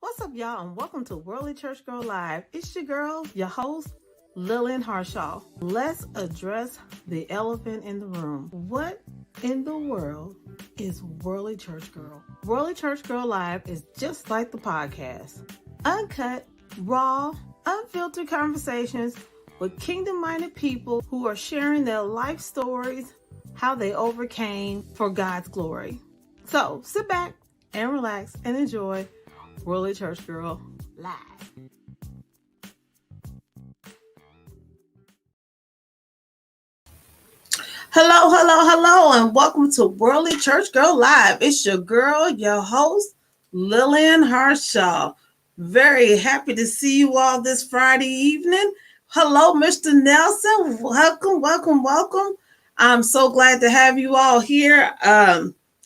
What's up, y'all, and welcome to Worldly Church Girl Live. It's your girl, your host, Lillian Harshaw. Let's address the elephant in the room. What in the world is Worldly Church Girl? Worldly Church Girl Live is just like the podcast. Uncut, raw, unfiltered conversations with kingdom-minded people who are sharing their life stories, how they overcame for God's glory. So sit back and relax and enjoy Worldly Church Girl Live. Hello, and welcome to Worldly Church Girl Live. It's your girl, your host, Lillian Harshaw. Very happy to see you all this Friday evening. Hello, Mr. Nelson. Welcome. I'm so glad to have you all here.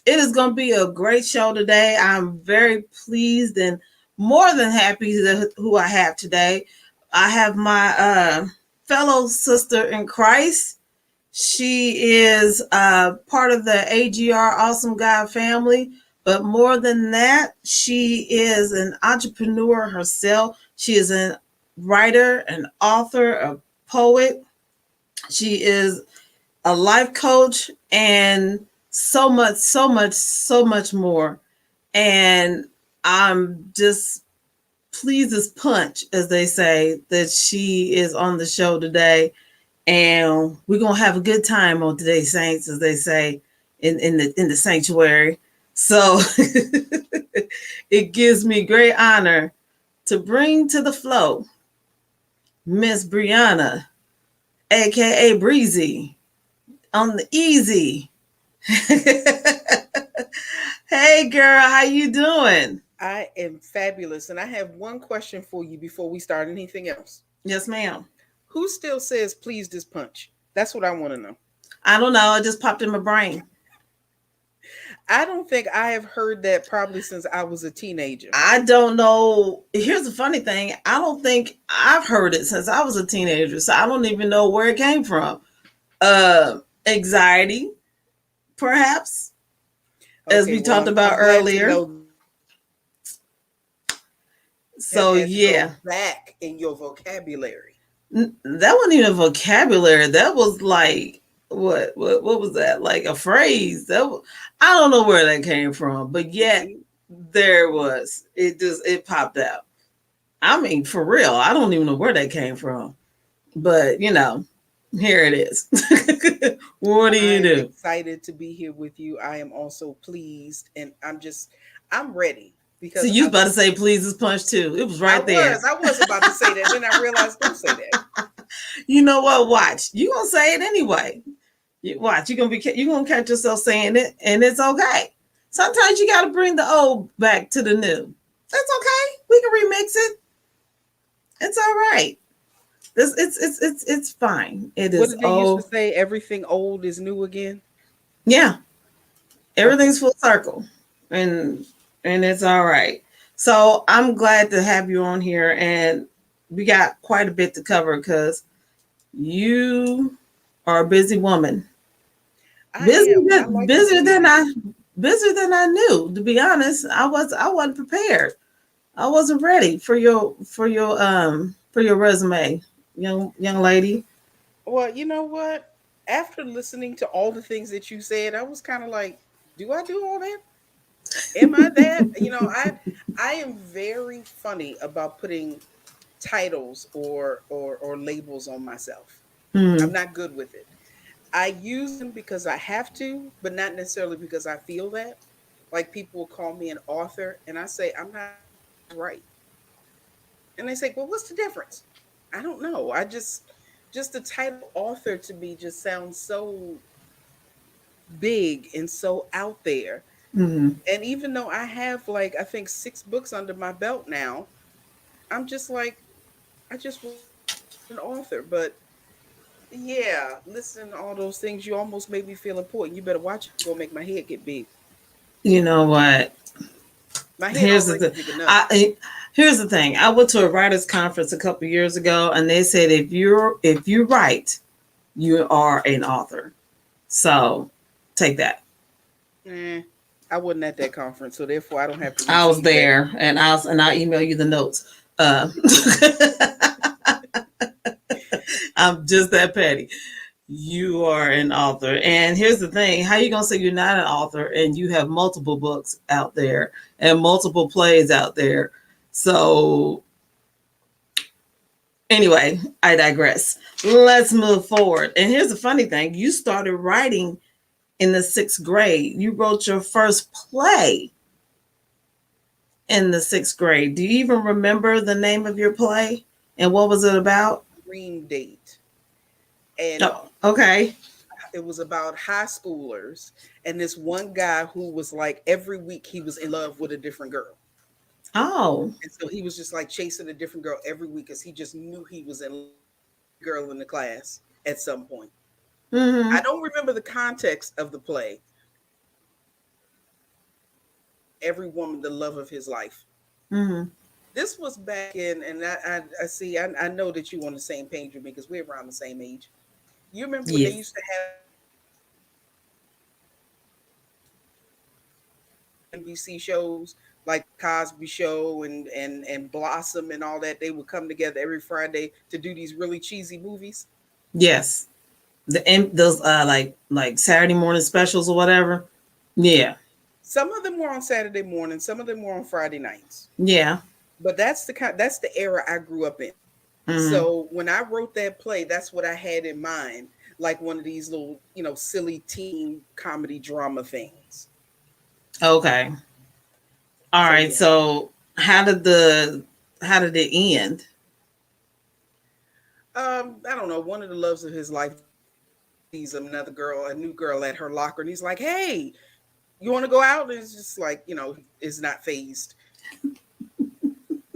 It is going to be a great show today. I'm very pleased and more than happy who I have today. I have my fellow sister in Christ. She is part of the AGR Awesome God family, but more than that, she is an entrepreneur herself. She is a writer, an author, a poet. She is a life coach, and so much more. And I'm just pleased as punch, as they say, that she is on the show today. And we're gonna have a good time on today's Saints, as they say in the sanctuary. So it gives me great honor to bring to the flow Miss Briana, aka Breezy, on the easy. Hey girl, how you doing? I am fabulous. And I have one question for you before we start anything else. Yes, ma'am. Who still says please this punch? That's what I want to know. I don't know. It just popped in my brain. I don't think I have heard that probably since I was a teenager. I don't know. Here's the funny thing. I don't think I've heard it since I was a teenager. So I don't even know where it came from. Anxiety, perhaps, as we talked about earlier. So yeah, back in your vocabulary. That wasn't even a vocabulary. That was like what was that? Like a phrase. I don't know where that came from, but yet there it was. It popped out. I mean, for real, I don't even know where that came from, but here it is. What do you do? I'm excited to be here with you. I am also pleased, and I'm ready. So you was about to say please this punch too. It was right there. I was about to say that. Then I realized don't say that. You know what? Watch. You're gonna say it anyway. Watch. You're gonna catch yourself saying it, and it's okay. Sometimes you gotta bring the old back to the new. That's okay. We can remix it. It's all right. It's fine. It is. What did they used to say? Everything old is new again. Yeah. Everything's full circle. And it's all right. So I'm glad to have you on here, and we got quite a bit to cover because you are a busy woman. Busier than I knew. To be honest, I wasn't prepared. I wasn't ready for your resume, young lady. Well, you know what? After listening to all the things that you said, I was kind of like, do I do all that? Am I that? I am very funny about putting titles or labels on myself. I'm not good with it. I use them because I have to, but not necessarily because I feel that. Like people will call me an author, and I say I'm not right, and they say, "Well, what's the difference?" I don't know. I just the title author to me just sounds so big and so out there. Mm-hmm. And even though I have I think 6 books under my belt now, I'm just like, I just was an author. But yeah, listen to all those things, you almost made me feel important. You better watch it. Go make my head get big. You know what? My head here's the thing. Here's the thing. I went to a writers' conference a couple years ago, and they said if you write, you are an author. So take that. I wasn't at that conference, so therefore I don't have to I was receive that. there, and I'll email you the notes. Uh, I'm just that petty. You are an author, and here's the thing: how you gonna say you're not an author and you have multiple books out there and multiple plays out there? So anyway, I digress. Let's move forward. And here's the funny thing: you started writing in the sixth grade. You wrote your first play in the sixth grade. Do you even remember the name of your play and what was it about? Dream date, and Oh, okay. it was about high schoolers and this one guy who was like every week he was in love with a different girl. Oh. And so he was just like chasing a different girl every week because he just knew he was in love with a girl in the class at some point. I Mm-hmm. don't remember the context of the play. Every woman, the love of his life. Mm-hmm. This was back in, and I see, I know that you on the same page with me because we're around the same age. You remember when they Yes. used to have NBC shows like the Cosby Show and Blossom and all that? They would come together every Friday to do these really cheesy movies. Yes. Those like Saturday morning specials or whatever. Yeah. Some of them were on Saturday morning, some of them were on Friday nights. Yeah. But that's the era I grew up in. Mm-hmm. So when I wrote that play, that's what I had in mind, like one of these little, silly teen comedy drama things. Okay. All So right. yeah. So how did it end? I don't know. One of the loves of his life sees another girl, a new girl at her locker, and he's like, "Hey, you want to go out?" And it's just like, is not phased.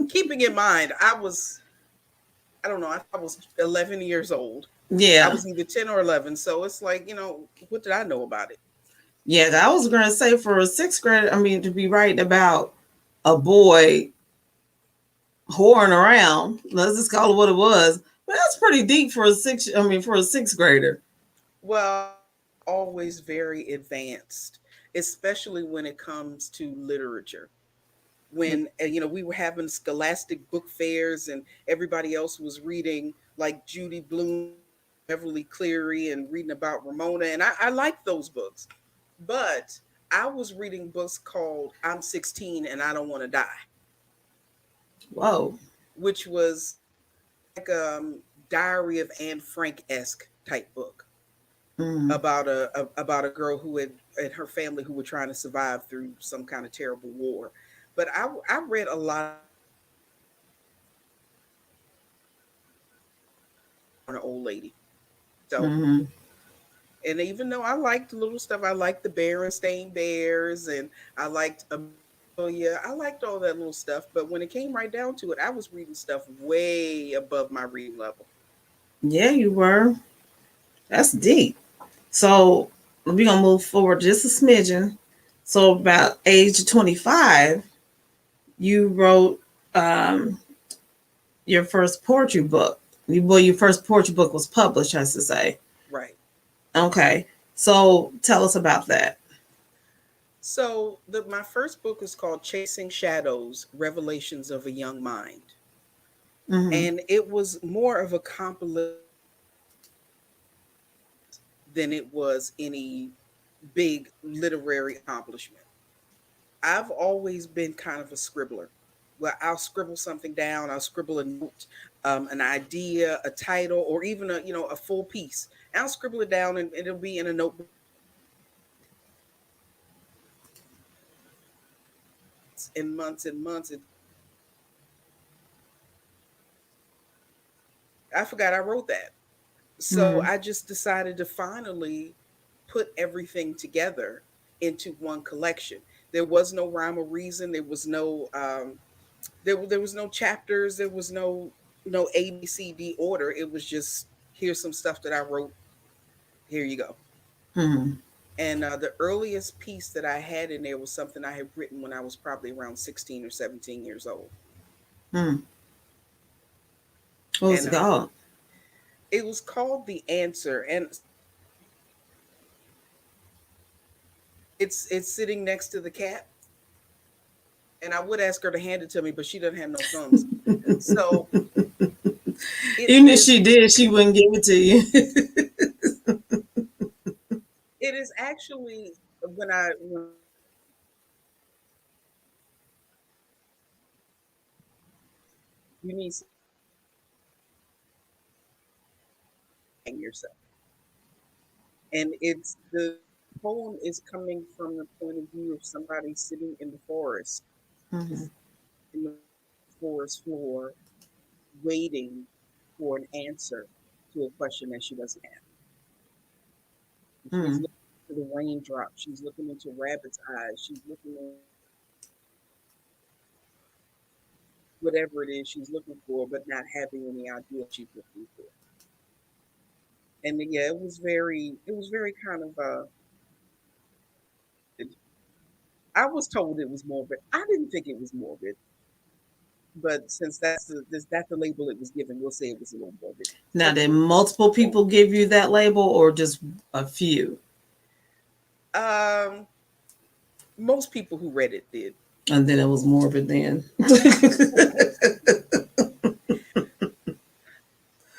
Keeping in mind, I don't know, I was 11 years old. I Yeah. was either 10 or 11. So it's like, what did I know about it? Yeah. I was gonna say for a sixth grade, I mean to be writing about a boy whoring around. Let's just call it what it was. But that's pretty deep for a for a sixth grader. Well, always very advanced, especially when it comes to literature. When we were having scholastic book fairs and everybody else was reading like Judy Blume, Beverly Cleary, and reading about Ramona, and I liked those books. But I was reading books called I'm 16 and I Don't Want to Die, Whoa. which was like Diary of Anne Frank esque type book Mm. about a girl who had and her family who were trying to survive through some kind of terrible war. But I read a lot on an old lady. So, Mm-hmm. and even though I liked little stuff, I liked the Berenstain Bears and I liked Amelia, I liked all that little stuff. But when it came right down to it, I was reading stuff way above my reading level. Yeah, you were. That's deep. So we're gonna move forward just a smidgen. So about age 25, you wrote um, your first poetry book. Well, your first poetry book was published, I should say. Right. Okay. So tell us about that. So my first book is called Chasing Shadows: Revelations of a Young Mind. Mm-hmm. And it was more of a compilation than it was any big literary accomplishment. I've always been kind of a scribbler. Well, I'll scribble something down, I'll scribble a note, an idea, a title, or even a full piece. I'll scribble it down and it'll be in a notebook in months and months. I forgot I wrote that. So Mm-hmm. I just decided to finally put everything together into one collection. There was no rhyme or reason. There was no there was no chapters. There was no ABCD order. It was just here's some stuff that I wrote. Here you go. Mm-hmm. And the earliest piece that I had in there was something I had written when I was probably around 16 or 17 years old. Mm-hmm. What was And it called? it was called The Answer. And It's sitting next to the cat, and I would ask her to hand it to me, but she doesn't have no thumbs. So it Even if is she did, she wouldn't give it to you. it is actually when you need something yourself, and it's the poem is coming from the point of view of somebody sitting in the forest, Mhm, in the forest floor, waiting for an answer to a question that she doesn't have. She's mhm, looking into the raindrop. She's looking into rabbit's eyes. She's looking at whatever it is she's looking for, but not having any idea what she's looking for. And yeah, it was very kind of I was told it was morbid. I didn't think it was morbid, but since that's the label it was given, we'll say it was a little morbid. now, But did multiple people give you that label or just a few? um, most people who read it did. And then it was morbid then.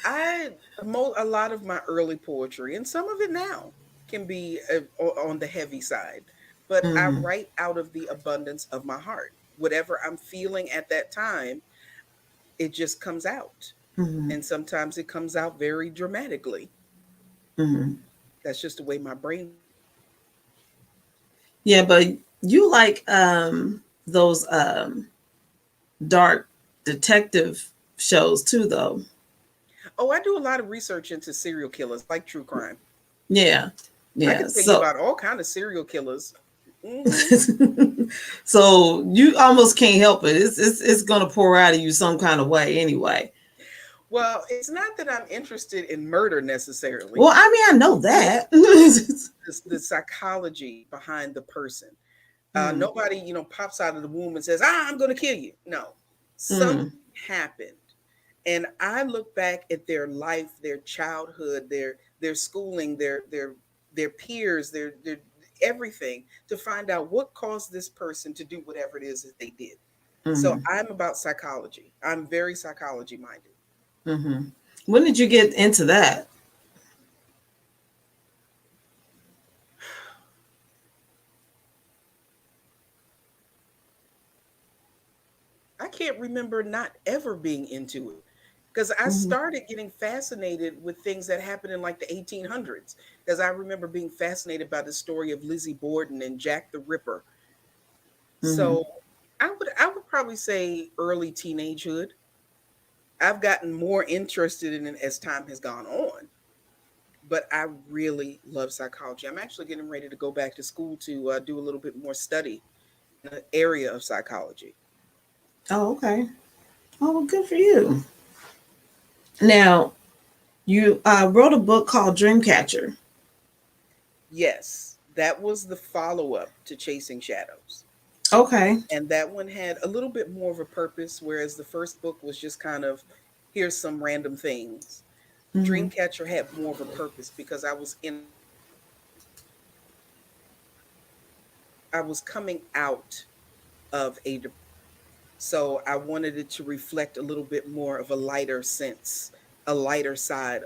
I a lot of my early poetry and some of it now can be on the heavy side, but I Mhm, write out of the abundance of my heart. Whatever I'm feeling at that time, it just comes out. mhm, And sometimes it comes out very dramatically. mhm. That's just the way my brain. Yeah, but you like those dark detective shows too, though. Oh, I do a lot of research into serial killers, like true crime. Yeah, I yeah. can tell you So, about all kind of serial killers. Hmm. so you almost can't help it. It's gonna pour out of you some kind of way anyway. Well, it's not that I'm interested in murder necessarily. Well, I mean, I know that. The psychology behind the person. Mm, Nobody, pops out of the womb and says, "Ah, I'm going to kill you." No, something mm, happened, and I look back at their life, their childhood, their schooling, their peers, their everything to find out what caused this person to do whatever it is that they did. So mm, I'm about psychology. I'm very psychology minded. mm-hmm. When did you get into that? I can't remember not ever being into it because I Mm-hmm, started getting fascinated with things that happened in like the 1800s. Because I remember being fascinated by the story of Lizzie Borden and Jack the Ripper. mm-hmm. So I would probably say early teenagehood. I've gotten more interested in it as time has gone on, but I really love psychology. I'm actually getting ready to go back to school to do a little bit more study in the area of psychology. Oh, okay. Oh, well, good for you. Now, you wrote a book called Dreamcatcher. Yes, that was the follow up to Chasing Shadows. Okay. And that one had a little bit more of a purpose, whereas the first book was just kind of here's some random things. Mm-hmm. Dreamcatcher had more of a purpose because I was coming out of a so I wanted it to reflect a little bit more of a lighter sense, a lighter side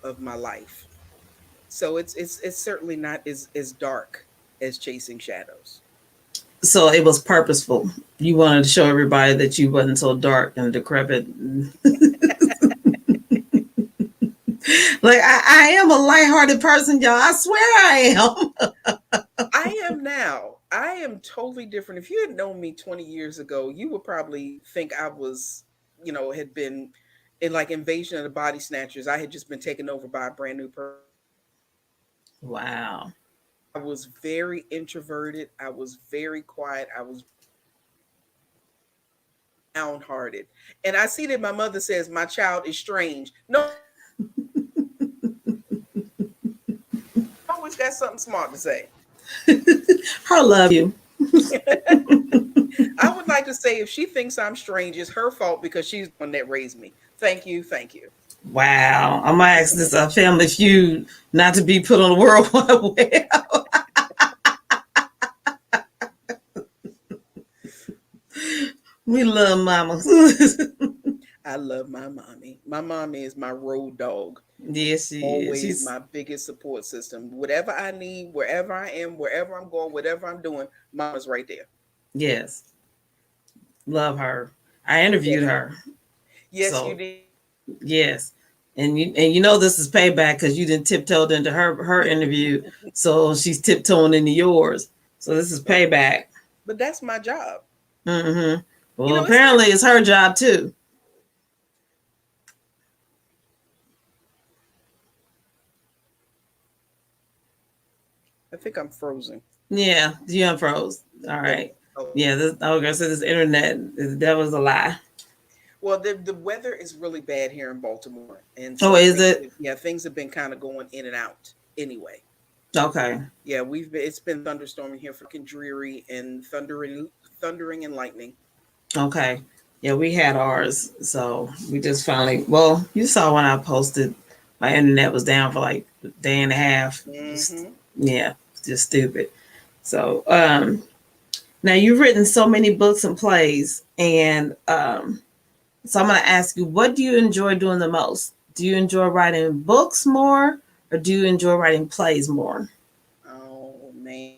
of my life. So it's certainly not as dark as Chasing Shadows. So it was purposeful. You wanted to show everybody that you wasn't so dark and decrepit. Like I am a lighthearted person, y'all. I swear I am. I am now. I am totally different. If you had known me 20 years ago, you would probably think I was, had been in like Invasion of the Body Snatchers. I had just been taken over by a brand new person. Wow. I was very introverted. I was very quiet. I was downhearted. And I see that my mother says my child is strange. No, I always got something smart to say. Her love you. I would like to say if she thinks I'm strange, it's her fault because she's the one that raised me. Thank you. Thank you. Wow. I'm gonna ask this Family Feud not to be put on the World Wide Web. We love mama. I love my mommy. My mommy is my road dog. Yes, she is. Always She's my biggest support system. Whatever I need, wherever I am, wherever I'm going, whatever I'm doing, mama's right there. yes, love her. I interviewed Yes. her, Yes, you so did. yes, and you know this is payback because you didn't tiptoed into her interview, so she's tiptoeing into yours. So this is But payback. but that's my job. Mm-hmm. You Well, know, it's not apparently it's her job too. I think I'm frozen. Yeah, you unfroze. All Okay. right. Oh. Yeah, this okay. So this internet, that was a lie. Well, the weather is really bad here in Baltimore, and Oh, so is it? things have been kind of going in and out. Anyway, Okay. yeah, it's been thunderstorming here, fucking dreary and thundering and lightning. Okay. Yeah, we had ours. So we just finally, well, you saw when I posted, my internet was down for like a day and a half. Just, Hmm. yeah, just stupid. So, now you've written so many books and plays, and so I'm going to ask you, what do you enjoy doing the most? Do you enjoy writing books more, or do you enjoy writing plays more? Oh man,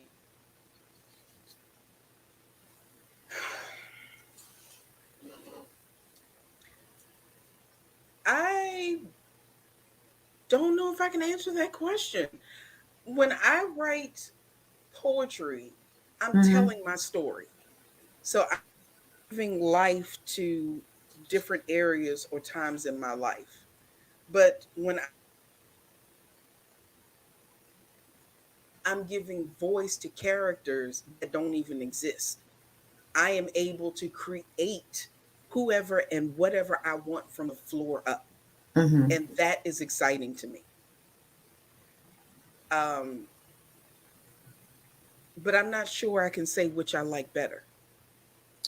I don't know if I can answer that question. When I write poetry, I'm Mm-hmm. telling my story. So I'm giving life to different areas or times in my life. But when I'm giving voice to characters that don't even exist, I am able to create whoever and whatever I want from the floor up. Mm-hmm. And that is exciting to me. Um, but I'm not sure I can say which I like better.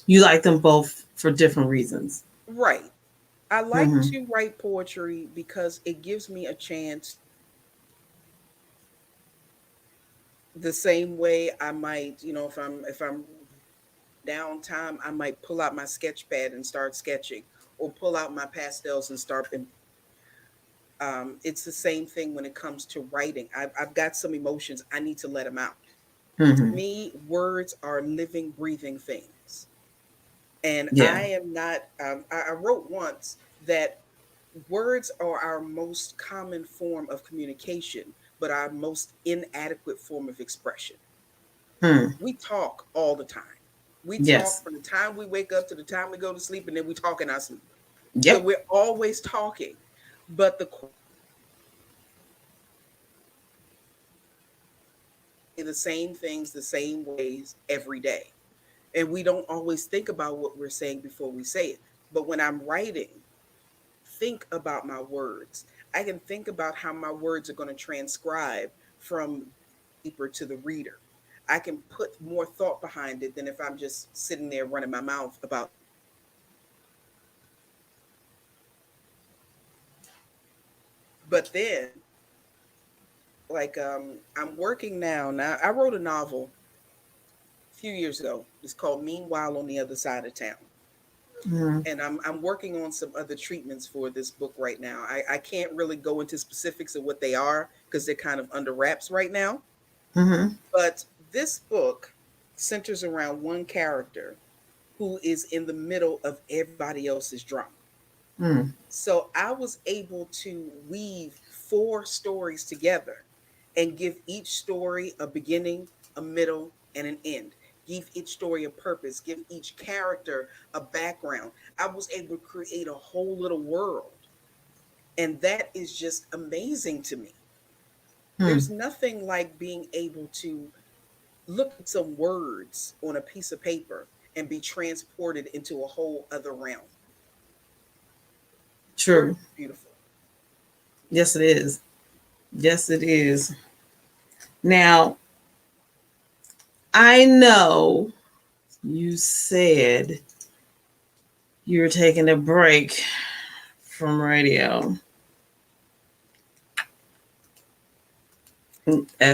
You like them both for different reasons. Right. I like Mm-hmm. to write poetry because it gives me a chance the same way I might, if I'm downtime, I might pull out my sketch pad and start sketching or pull out my pastels and start. It's the same thing when it comes to writing. I've got some emotions. I need to let them out. To Mm-hmm. me, words are living, breathing things. And Yeah. I am not, I wrote once that words are our most common form of communication, but our most inadequate form of expression. Hmm. We talk all the time. We talk Yes. from the time we wake up to the time we go to sleep, and then we talk in our sleep. So Yep. we're always talking, but the same things the same ways every day. And we don't always think about what we're saying before we say it. But when I'm writing, think about my words. I can think about how my words are going to transcribe from deeper to the reader. I can put more thought behind it than if I'm just sitting there running my mouth about. But then, like, I'm working now. Now, I wrote a novel a few years ago. It's called Meanwhile on the Other Side of Town. Mm-hmm. And I'm working on some other treatments for this book right now. I can't really go into specifics of what they are because they're kind of under wraps right now. Mm-hmm. But this book centers around one character who is in the middle of everybody else's drama. Mm. So I was able to weave four stories together and give each story a beginning, a middle, and an end. Give each story a purpose, give each character a background. I was able to create a whole little world. And that is just amazing to me. Mm. There's nothing like being able to look at some words on a piece of paper and be transported into a whole other realm. Words True. are beautiful. Yes, it is. Yes, it is. Now, I know you said you were taking a break from radio.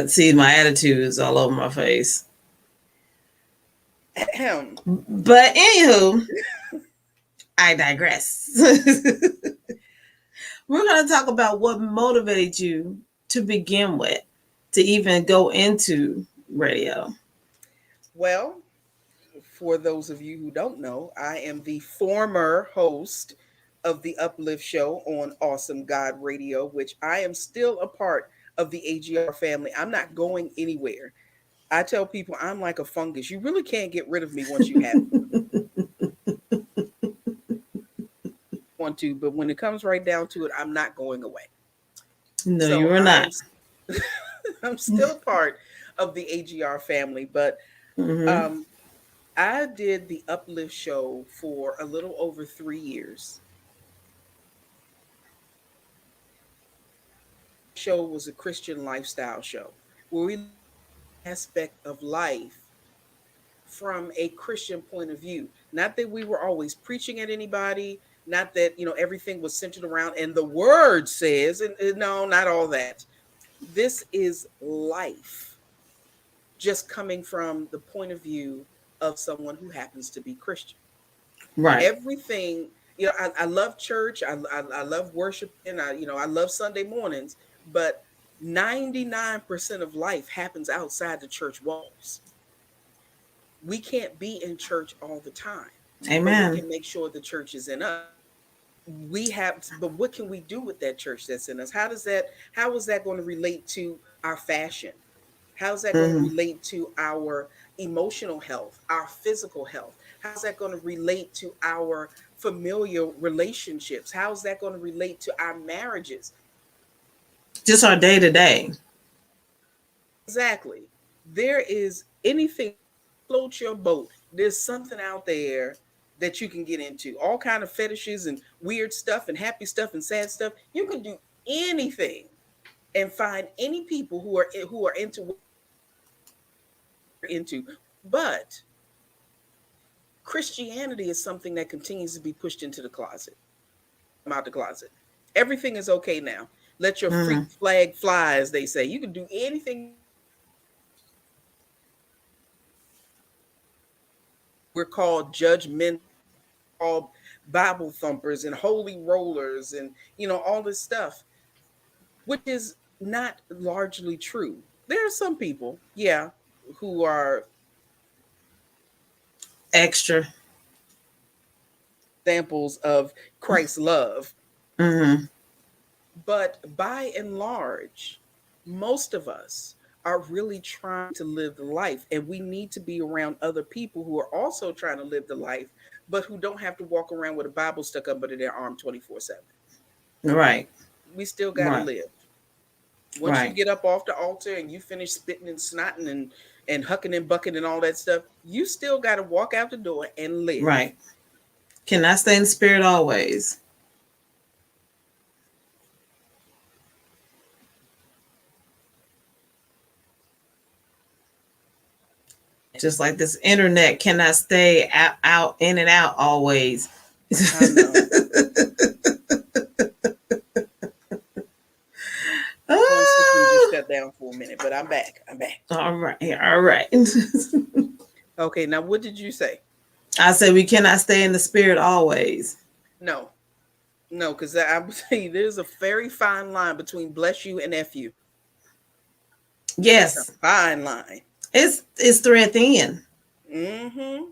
See, my attitude is all over my face. Ahem. But anywho, I digress. We're going to talk about what motivated you to begin with, to even go into radio. Well, for those of you who don't know, I am the former host of the Uplift show on Awesome God Radio, which I am still a part of the AGR family. I'm not going anywhere. I tell people I'm like a fungus. You really can't get rid of me once you have want to, but when it comes right down to it, I'm not going away. No, So you are I not. am I'm still part of the AGR family, but Mm-hmm. um I did the Uplift show for a little over 3 years. Show was a Christian lifestyle show where we aspect of life from a Christian point of view. Not that we were always preaching at anybody, not that, everything was centered around and the word says, and no, not all that. This is life just coming from the point of view of someone who happens to be Christian. Right. Everything, I love church. I love worshiping. I love Sunday mornings, but 99% of life happens outside the church walls. We can't be in church all the time, but we Amen. can make sure the church is in us. But what can we do with that church that's in us? How is that going to relate to our fashion? How's that going to Mm-hmm. relate to our emotional health, our physical health? How's that going to relate to our familial relationships? How's that going to relate to our marriages? Just our day to day. Exactly. There is anything float your boat. There's something out there that you can get into. All kind of fetishes and weird stuff and happy stuff and sad stuff. You can do anything and find any people who are into what you're into. But Christianity is something that continues to be pushed into the closet. I'm out the closet. Everything is okay now. Let your freak Mm-hmm. flag fly, as they say. You can do anything. We're called judgmental, called Bible thumpers and holy rollers and all this stuff, which is not largely true. There are some people, yeah, who are Extra. examples of Christ's love. Mm-hmm. But by and large, most of us are really trying to live the life, and we need to be around other people who are also trying to live the life, but who don't have to walk around with a Bible stuck up under their arm 24/7. Right. We still got to Right. live. Once you Right. get up off the altar and you finish spitting and snotting and hucking and bucking and all that stuff, you still got to walk out the door and live. Right. Can I stay in the spirit always? Just like this internet cannot stay out in and out always. I know. Phone system just Ah, shut down for a minute, but I'm back. I'm back. all right. All right. Okay, now what did you say? I said we cannot stay in the spirit always. No, no, because I would say there's a very fine line between bless you and F you. It's a Yes. fine line. It's thread thin. Mm-hmm.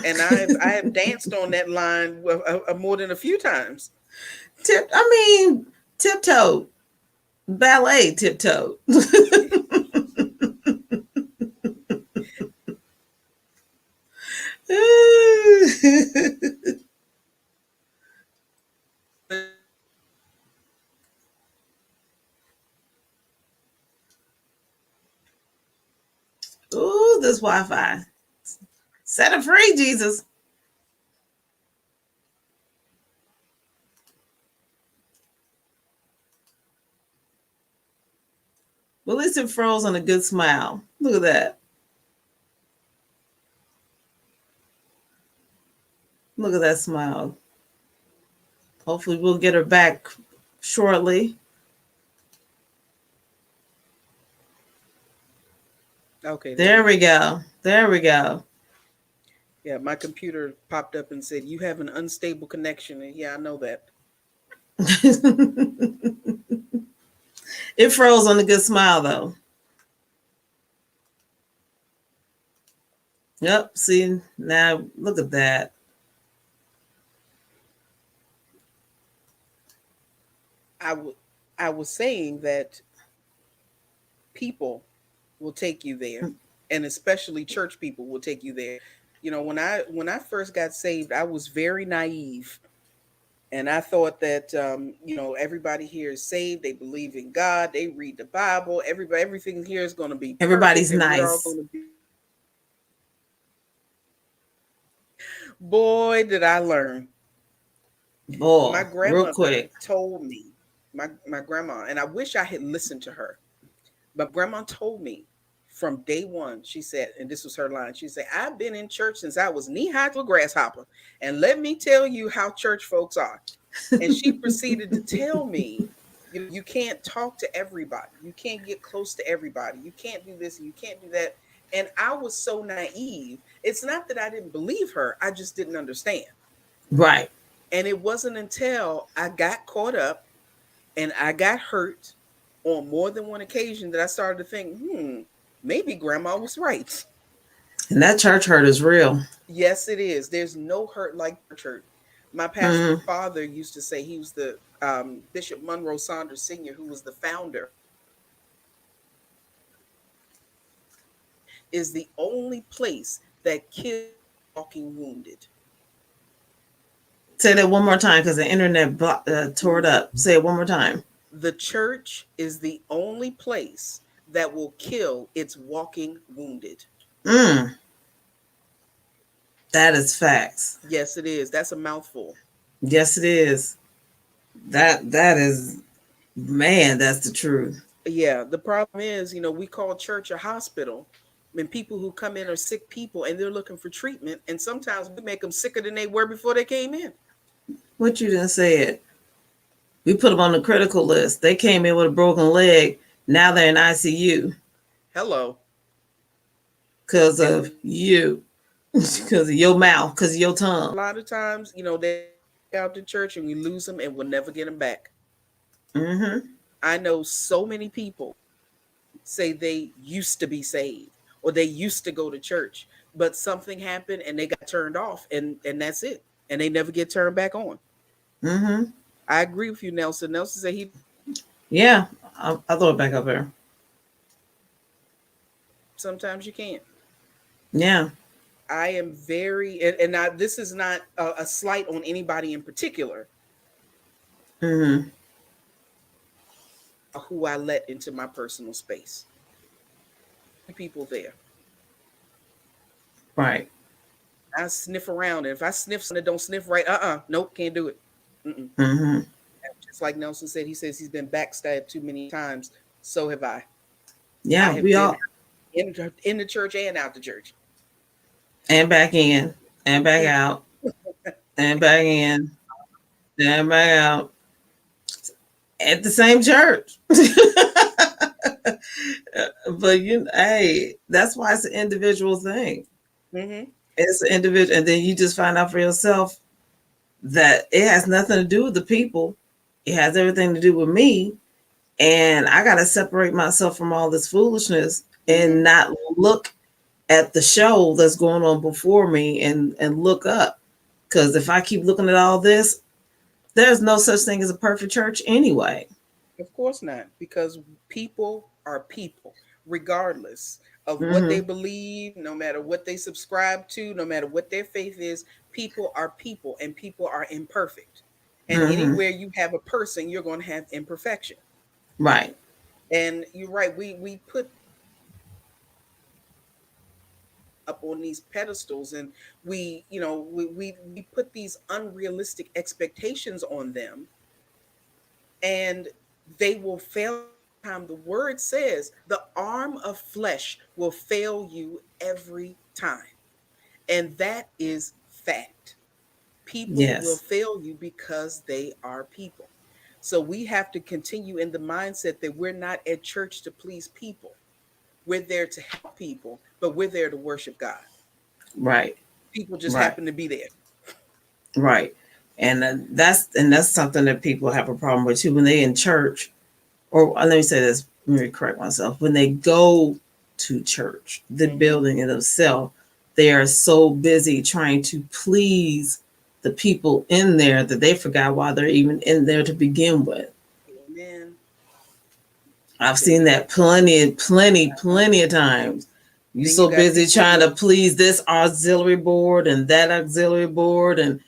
And I have danced on that line more than a few times. Tiptoe. Ballet tiptoe. Ooh, this Wi-Fi. Set it free, Jesus. Well, at least it froze on a good smile. Look at that. Look at that smile. Hopefully, we'll get her back shortly. Okay, there we There go. we go. There we go. Yeah, my computer popped up and said, "You have an unstable connection." And yeah, I know that. It froze on a good smile though. Yep. See, now look at that. I w- I was saying that people will take you there, and especially church people will take you there. You know, when I first got saved, I was very naive, and I thought that everybody here is saved. They believe in God. They read the Bible. Everything here is going to be perfect, Everybody's and we're all nice. going to be. Boy, did I learn. Boy, My real grandmother quick. told me, my grandma, and I wish I had listened to her. But grandma told me from day one, she said, and this was her line, she said, "I've been in church since I was knee high to a grasshopper. And let me tell you how church folks are." And she proceeded to tell me, you can't talk to everybody. You can't get close to everybody. You can't do this and you can't do that. And I was so naive. It's not that I didn't believe her, I just didn't understand. Right. And it wasn't until I got caught up and I got hurt on more than one occasion that I started to think, maybe grandma was right. And that church hurt is real. Yes, it is. There's no hurt like church hurt. My pastor Mm. father used to say, he was the Bishop Monroe Saunders Sr., who was the founder, is the only place that kills walking wounded. Say that one more time because the internet tore it up. Say it one more time. The church is the only place that will kill its walking wounded. Mm, that is facts. Yes, it is. That's a mouthful. Yes, it is. That is, man. That's the truth. Yeah, the problem is, we call church a hospital, and people who come in are sick people and they're looking for treatment. And sometimes we make them sicker than they were before they came in. What you done said? We put them on the critical list. They came in with a broken leg. Now they're in ICU Hello. because And of you, because of your mouth, because of your a tongue. lot of times, they out to church and we lose them and we'll never get them back. Mm-hmm. I know so many people say they used to be saved or they used to go to church, but something happened and they got turned off and that's it. And they never get turned back on. Mm-hmm. I agree with you, Nelson. Nelson said he Yeah, I'll throw it back up there. sometimes you can't. Yeah. I am very, and I, this is not a slight on anybody in particular, Mm-hmm. who I let into my personal space. People there. Right. I sniff around, and if I sniff something that don't sniff right, nope, can't do it. Mm-mm. Mm-hmm. Just like Nelson said, he says he's been backstabbed too many times. So have I. I Yeah, have we been all in the church and out the church. and back in and back out and back in and back out at the same church. But hey, that's why it's an individual thing. Mm-hmm. It's an individual, and then you just find out for yourself that it has nothing to do with the people. It has everything to do with me, and I got to separate myself from all this foolishness Mm-hmm. and not look at the show that's going on before me and look up. Because if I keep looking at all this, there's no such thing as a perfect church anyway. Of course not, because people are people, regardless of what they Mm-hmm. believe, no matter what they subscribe to, no matter what their faith is. People are people, and people are imperfect. And Mm-hmm. anywhere you have a person, you're going to have imperfection. Right. And you're right. We put up on these pedestals, and we put these unrealistic expectations on them, and they will fail. Time the word says the arm of flesh will fail you every time, and that is fact. People will Yes. fail you because they are people. So we have to continue in the mindset that we're not at church to please people. We're there to help people, but we're there to worship God. Right. People just Right. happen to be there. Right. And that's something that people have a problem with too when they in church. Or let me say this. Let me correct myself. When they go to church, the Mm-hmm. building in itself, they are so busy trying to please the people in there that they forgot why they're even in there to begin with. Amen. I've Then seen you got that plenty of times. You then you so got busy people trying who to please this auxiliary board and that auxiliary board, and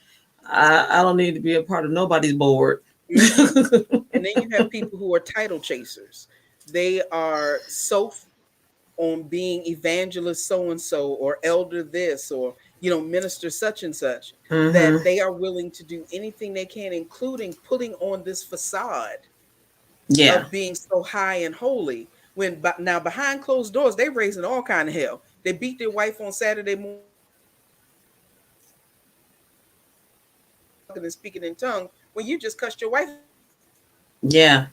I don't need to be a part of nobody's board. mm-hmm. And then you have people who are title chasers. They are so on being evangelist so and so or elder this or minister such and such that Mm-hmm. they are willing to do anything they can, including putting on this facade Yeah. of being so high and holy when now behind closed doors they raising all kind of hell. They beat their wife on Saturday morning and speaking in tongues when you just cussed your wife. Yeah.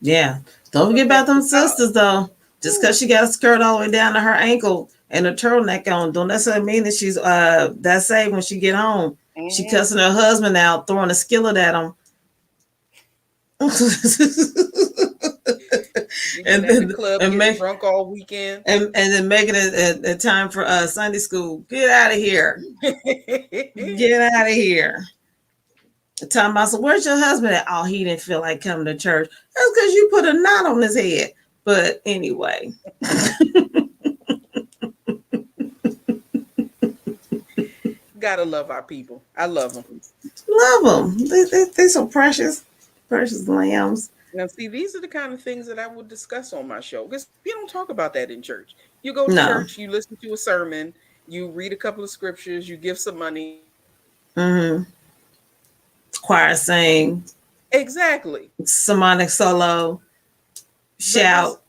Yeah. Don't Up forget about that them facade. sisters though. Just because Ooh. she got a skirt all the way down to her ankle and a turtleneck on, don't necessarily mean that she's that saved when she get home. She Mm-hmm. cussing her husband out, throwing a skillet at him. You've been and at the then club and getting make drunk all weekend. and then making it a time for Sunday school. Get out of here. Get out of here. Talking about, so where's your husband at? Oh, he didn't feel like coming to church. That's because you put a knot on his head. But anyway, Gotta love our people. I love them. love them. They so precious, precious lambs. Now, see, these are the kind of things that I would discuss on my show because you don't talk about that in church. You go to No. church, you listen to a sermon, you read a couple of scriptures, you give some money. Mm-hmm. Choir sing, Exactly. sermonic solo, But this, shout.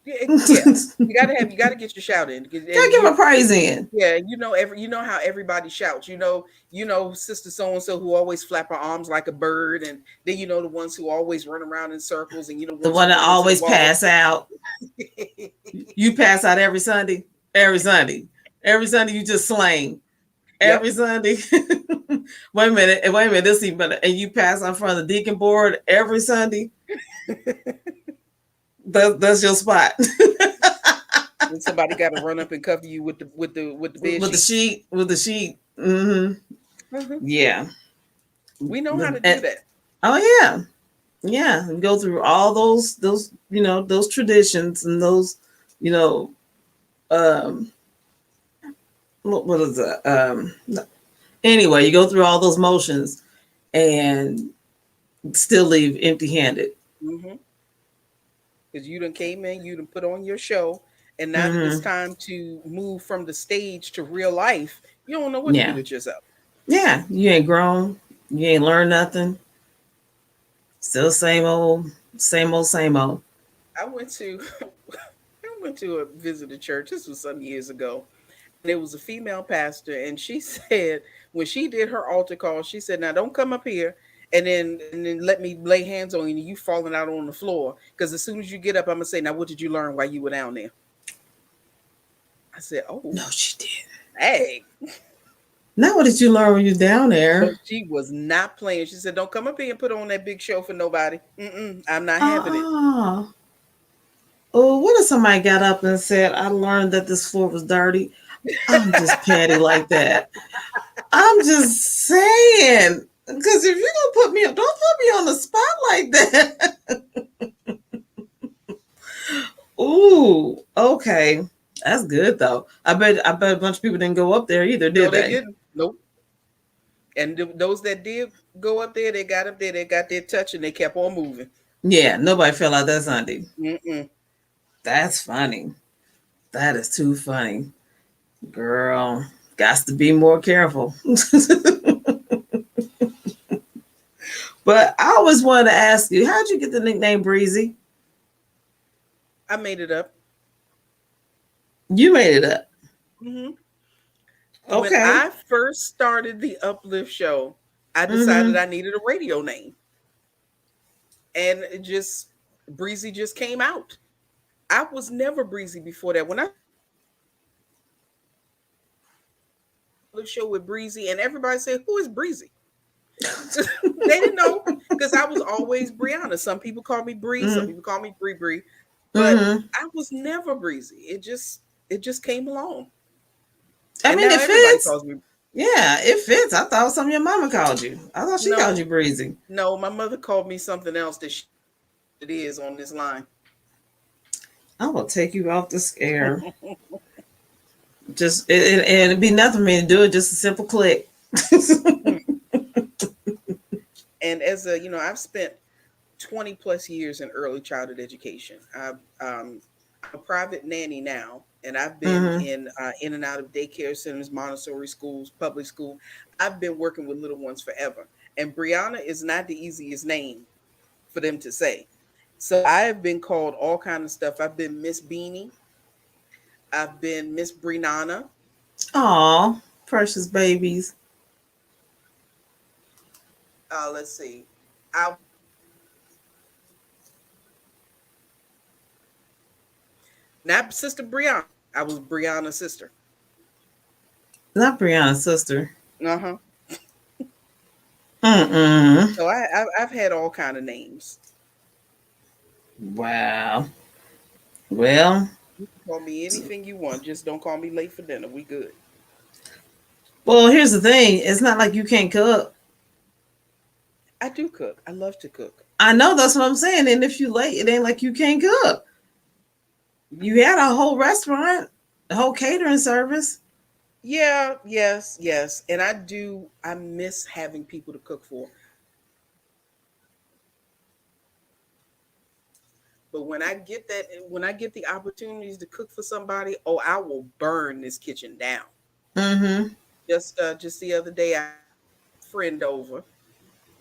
yeah, Gotta you gotta get your shout in, and give a praise in. yeah, you know how everybody shouts. Sister so and so who always flap her arms like a bird, and then the ones who always run around in circles, and the The ones one who that run into the always wall. pass out. You pass out every Sunday. Every Sunday. Every Sunday you just slang. Yep. Every Sunday. Wait a minute. Wait a minute. This even better. And you pass out front of the deacon board every Sunday. That's your spot. And somebody got to run up and cover you with the bed With the sheets. sheet. With the sheet. Mm-hmm. Mhm. Yeah. We know how to do that. Oh yeah. Yeah. And go through all those those traditions and those, you know, um what is it? Anyway, you go through all those motions and still leave empty handed. Mm-hmm. Because you done came in, you done put on your show, and now that it's Mm-hmm. time to move from the stage to real life, you don't know what to do Yeah. with yourself. Yeah. You ain't grown. You ain't learned nothing. Still same old, same old, same old. I went to I went to visit a church. This was some years ago, and it was a female pastor, and she said when she did her altar call, she said, "Now don't come up here." And then let me lay hands on you and you falling out on the floor. Because as soon as you get up, I'm gonna say, now what did you learn while you were down there? I said, No, oh, she did. hey. Now, what did you learn when you down But there? she was not playing. She said, "Don't come up here and put on that big show for nobody. I'm not having it." Uh-uh. Oh, what if somebody got up and said, I learned that this floor was dirty? I'm just petty like that. I'm just saying. Because if you're going to put me up, don't put me on the spot like that. Ooh, okay. That's good though. I bet a bunch of people didn't go up there either, No, did they they? didn't. Nope. And those that did go up there, they got up there, they got their touch, and they kept on moving. Yeah, nobody fell out that Sunday. Mm-mm. That's funny. That is too funny. Girl, got to be more careful. But I always wanted to ask you, how'd you get the nickname Breezy? I made it up. You made it up. Hmm. When Okay. I first started the Uplift show, I decided Mm-hmm. I needed a radio name, and Breezy just came out. I was never Breezy before that. When I the show with Breezy, and everybody said, "Who is Breezy?" They didn't know because I was always Briana. Some people call me Bree, some Mm-hmm. people call me Bree, but Mm-hmm. I was never Breezy. It just came along, I and mean, now it everybody fits. calls me. Yeah, it fits. I thought it was something your mama called you. I thought she called No, you Breezy. no, my mother called me something else that it is on this line. I will take you off this air. Just and it'd be nothing for me to do it. Just a simple click. And as I've spent 20 plus years in early childhood education. I'm a private nanny now, and I've been Mm-hmm. in and out of daycare centers, Montessori schools, public school. I've been working with little ones forever. And Brianna is not the easiest name for them to say. So I have been called all kind of stuff. I've been Miss Beanie. I've been Miss Brianna. Aw, precious babies. Let's see. I Not Sister Brianna. I was Brianna's sister. Not Brianna's sister. Uh huh. Mm-mm. So I've had all kind of names. Wow. Well, You can call me anything you want. Just don't call me late for dinner. We good. well, here's the thing. It's not like you can't cook. I do cook. I love to cook. I know that's what I'm saying. And if you late, it ain't like you can't cook. You had a whole restaurant, a whole catering service. Yeah, yes, yes. And I do. I miss having people to cook for. But when I get the opportunities to cook for somebody, oh, I will burn this kitchen down. Mm-hmm. Just the other day, I had a friend over,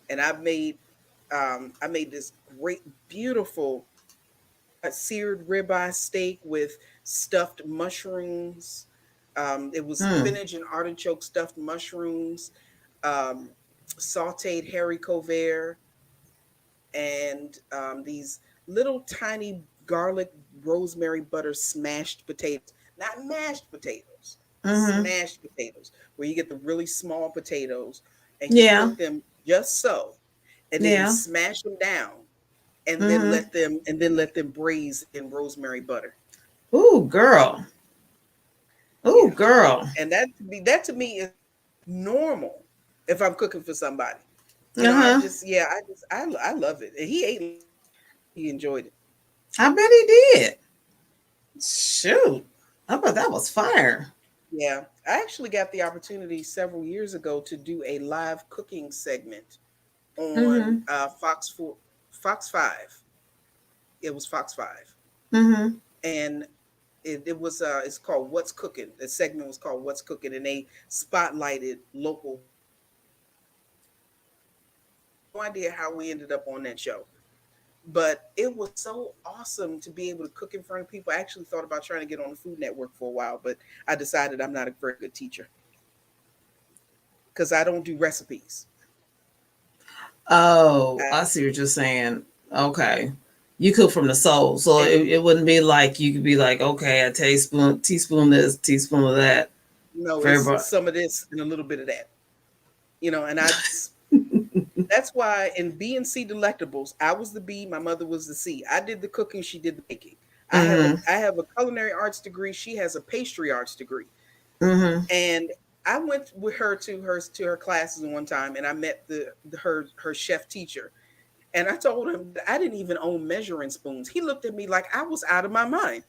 and I made this great, beautiful seared ribeye steak with stuffed mushrooms. It was Mm. spinach and artichoke stuffed mushrooms, um, sauteed haricot vert, and these little tiny garlic rosemary butter smashed potatoes, not mashed potatoes, Mm-hmm. smashed potatoes, where you get the really small potatoes and you Yeah. cook them just so, and then you Yeah. smash them down Mm-hmm. and then let them braise in rosemary butter. Ooh, girl. Ooh, Yeah. girl. And that to me is normal if I'm cooking for somebody. Uh-huh. I love it. And he ate it. He enjoyed it. I bet he did. Shoot. I bet that was fire. Yeah. I actually got the opportunity several years ago to do a live cooking segment on Mm-hmm. Fox 5. It was Fox 5. Mm-hmm. And it was it's called What's Cooking. The segment was called What's Cooking, and they spotlighted local. No idea how we ended up on that show, but it was so awesome to be able to cook in front of people. I actually thought about trying to get on the Food Network for a while, but I decided I'm not a very good teacher because I don't do recipes. Oh, I, I see what you're saying. Okay. You cook from the soul. So and it wouldn't be like you could be like, okay, a teaspoon this, teaspoon of that no, for it's everybody. some of this and a little bit of that, and that's why in B and C Delectables, I was the B, my mother was the C. I did the cooking, she did the baking. Mm-hmm. I have a culinary arts degree, she has a pastry arts degree. Mm-hmm. And I went with her to her classes one time, and I met her chef teacher. And I told him that I didn't even own measuring spoons. He looked at me like I was out of my mind.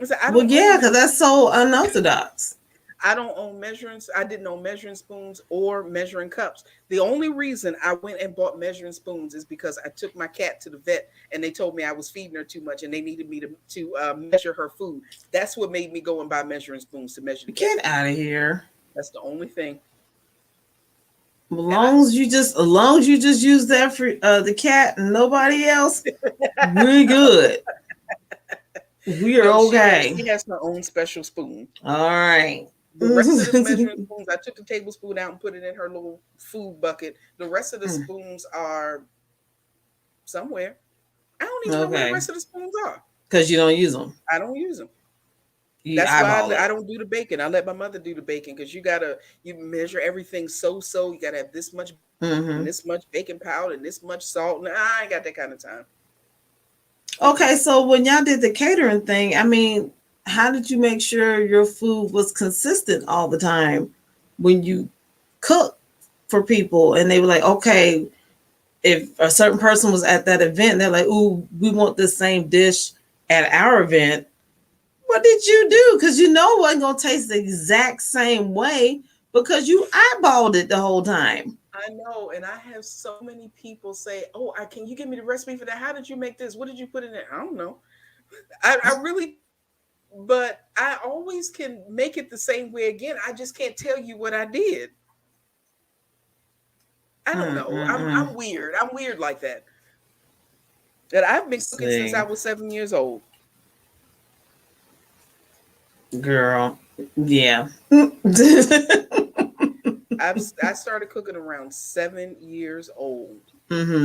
I said, Well, yeah, because that's so unorthodox. I don't own measuring. I didn't own measuring spoons or measuring cups. The only reason I went and bought measuring spoons is because I took my cat to the vet and they told me I was feeding her too much and they needed me to measure her food. That's what made me go and buy measuring spoons to measure the cat Get food. out of here. That's the only thing. And I As long as you just use that for the cat and nobody else, we're good. We are no, okay. she has her own special spoon. All right. The rest of the measuring spoons, I took the tablespoon out and put it in her little food bucket. The rest of the spoons are somewhere. I don't even know where the Okay. rest of the spoons are. Because you don't use them. I don't use them. You That's why eyeball I it. don't do the baking. I let my mother do the baking because you measure everything so. You gotta have this much and Hmm. this much baking powder and this much salt. Nah, I ain't got that kind of time. Mm-mm. Okay, so when y'all did the catering thing, I mean, how did you make sure your food was consistent all the time when you cook for people and they were like, okay, if a certain person was at that event, they're like, ooh, we want this same dish at our event. What did you do? Because you know it wasn't gonna taste the exact same way because you eyeballed it the whole time. I know, and I have so many people say, "Oh, can you give me the recipe for that? How did you make this? What did you put in it?" I don't know. I really, but I always can make it the same way again. I just can't tell you what I did. I don't know. Mm-mm-mm. I'm weird. I'm weird like that. That I've been cooking since I See, was 7 years old. girl, yeah. I started cooking around 7 years old,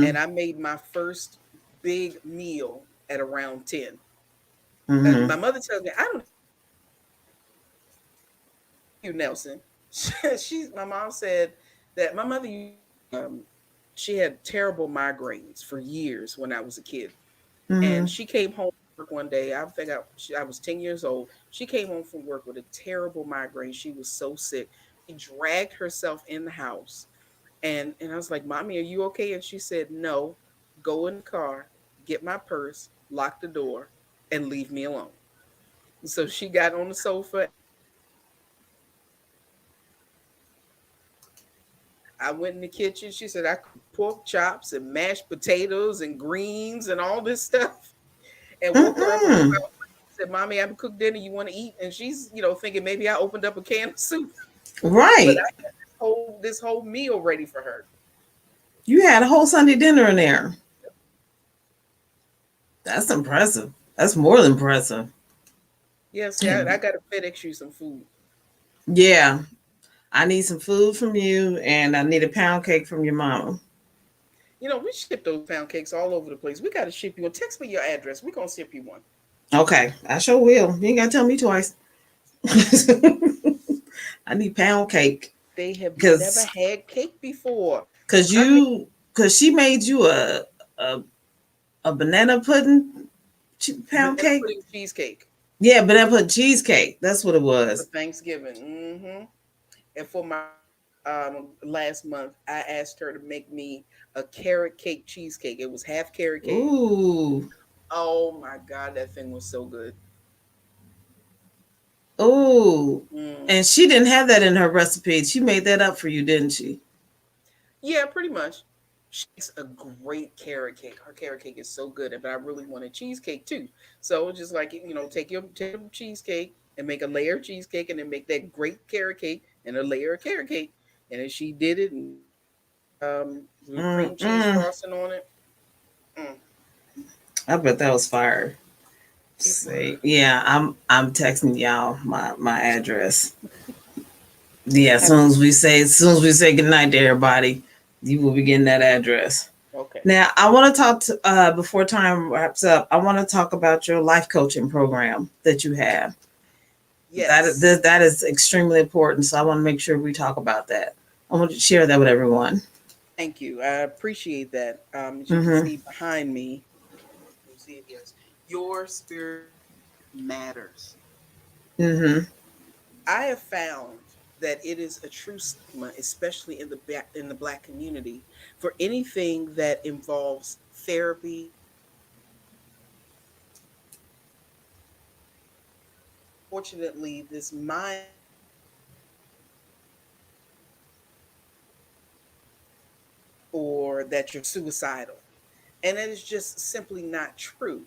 and Hmm. I made my first big meal at around 10. My Hmm. mother tells me, "I don't know you, Nelson." My mom said that my mother um she had terrible migraines for years when I was a kid, and Hmm. she came home from work one day. I was 10 years old. She came home from work with a terrible migraine. She was so sick. She dragged herself in the house. And I was like, "Mommy, are you okay?" And she said, "No, go in the car, get my purse, lock the door, and leave me alone." So she got on the sofa. I went in the kitchen. She said I cooked pork chops and mashed potatoes and greens and all this stuff. And woke her up Mm-mm. about said, "Mommy, I haven't cooked dinner. You want to eat?" And she's, thinking maybe I opened up a can of soup. But Right. I had this whole meal ready for her. You had a whole Sunday dinner in there. That's impressive. That's more than impressive. Yeah, see, I And got to FedEx you some food. yeah, I need some food from you and I need a pound cake from your mama. We ship those pound cakes all over the place. We got to ship you one. Text me your address. We're going to ship you one. Okay, I sure will. You ain't got to tell me twice. I need pound cake They have never because had cake before. cause I mean, you because she made you a, a banana pudding pound banana cake. pudding cheesecake Yeah, banana pudding cheesecake. That's what it for was. Thanksgiving. And for my last month, I asked her to make me a carrot cake cheesecake. It was half carrot cake. Ooh, Oh my god, that thing was so good. ooh. Mm. And she didn't have that in her recipe. She made that up for you, didn't she? Yeah, pretty much. She makes a great carrot cake. Her carrot cake is so good, but I really wanted cheesecake too. So just like take your cheesecake and make a layer of cheesecake, and then make that great carrot cake and a layer of carrot cake. And then she did it, and with cream cheese Mm-mm. frosting on it. Mm, I bet that was fire. it Say, was. yeah, I'm texting y'all my address. Yeah, I pre- as soon as we say goodnight to everybody, you will be getting that address. okay. Now, I want to talk to before time wraps up. I want to talk about your life coaching program that you have. Yes. That is extremely important. So I want to make sure we talk about that. I want to share that with everyone. Thank you. I appreciate that. As you can Mm-hmm. see behind me, you see it, yes. Your spirit matters. Mm-hmm. I have found that it is a true stigma, especially in the black community, for anything that involves therapy. Fortunately, this mind or that you're suicidal. And that is just simply not true.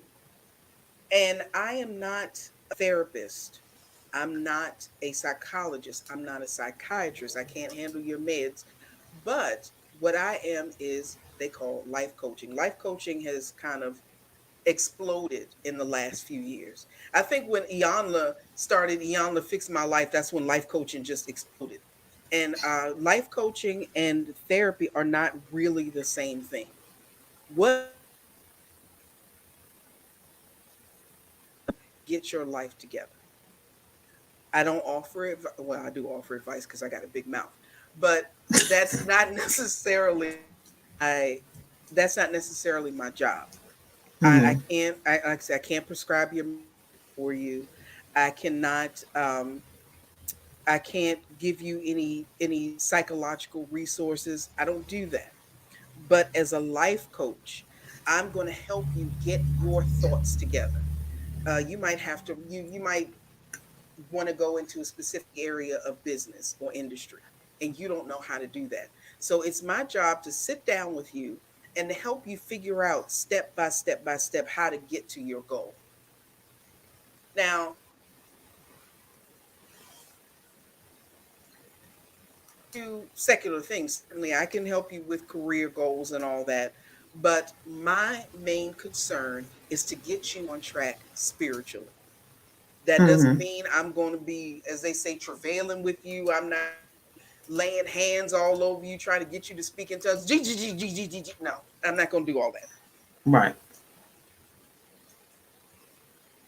And I am not a therapist. I'm not a psychologist. I'm not a psychiatrist. I can't handle your meds. But what I am is they call life coaching. Life coaching has kind of exploded in the last few years. I think when Iyanla started Iyanla Fix My Life, that's when life coaching just exploded. And life coaching and therapy are not really the same thing. What get your life together? I don't offer it. Well, I do offer advice because I got a big mouth, but that's not necessarily I. That's not necessarily my job. I Mm-hmm. can't. Like I said, I can't prescribe your for you. I cannot. I can't give you any psychological resources. I don't do that. But as a life coach, I'm going to help you get your thoughts together. You might have to. You might want to go into a specific area of business or industry and you don't know how to do that. So it's my job to sit down with you and to help you figure out step by step how to get to your goal. Now, do secular things. Certainly, I can help you with career goals and all that. But my main concern is to get you on track spiritually. That doesn't Mm-hmm. mean I'm going to be, as they say, travailing with you. I'm not going to be laying hands all over you, trying to get you to speak in tongues. No, I'm not going to do all that. Right.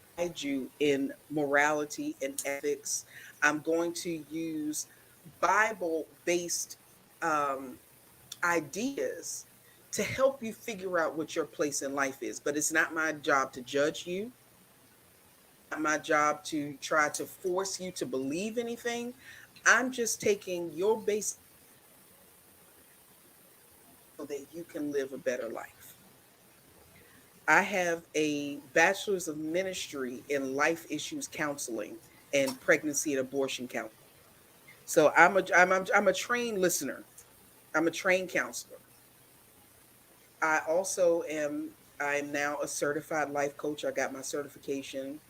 Guide you in morality and ethics. I'm going to use Bible based um, ideas to help you figure out what your place in life is. But it's not my job to judge you. Not my job to try to force you to believe anything. I'm just taking your basic so that you can live a better life. I have a bachelor's of ministry in life issues counseling and pregnancy and abortion counseling. So I'm a trained listener. I'm a trained counselor. I also am I'm now a certified life coach. I got my certification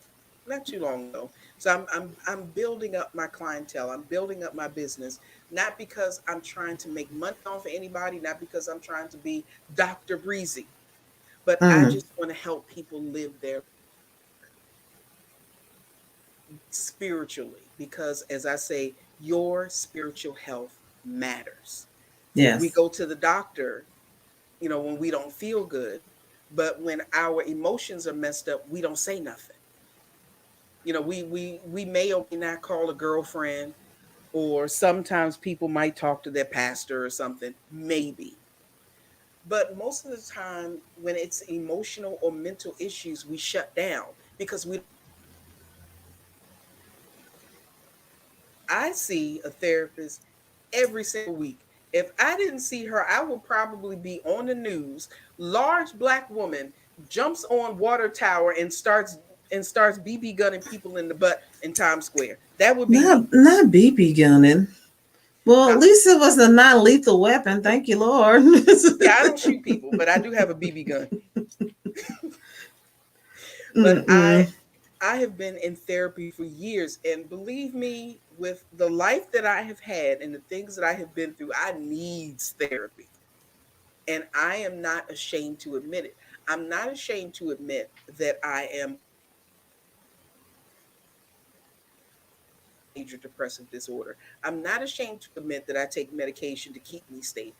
not too long ago. So I'm building up my clientele. I'm building up my business, not because I'm trying to make money off of anybody, not because I'm trying to be Dr. Breezy, but I Mm-hmm. just want to help people live their spiritually because as I say, your spiritual health matters. We Yes. go to the doctor, when we don't feel good, but when our emotions are messed up, we don't say nothing. We may or may not call a girlfriend, or sometimes people might talk to their pastor or something, maybe. But most of the time, when it's emotional or mental issues, we shut down because we don't know how to talk to them. I see a therapist every single week. If I didn't see her, I would probably be on the news. Large black woman jumps on water tower and starts BB gunning people in the butt in Times Square. That would be me. Not BB gunning. Well, at Huh? least it was a non-lethal weapon. Thank you, Lord. Yeah, I don't shoot people, but I do have a BB gun. But Mm-mm. I have been in therapy for years, and believe me, with the life that I have had and the things that I have been through, I needs therapy. And I am not ashamed to admit it. I'm not ashamed to admit that I am major depressive disorder. I'm not ashamed to admit that I take medication to keep me stable.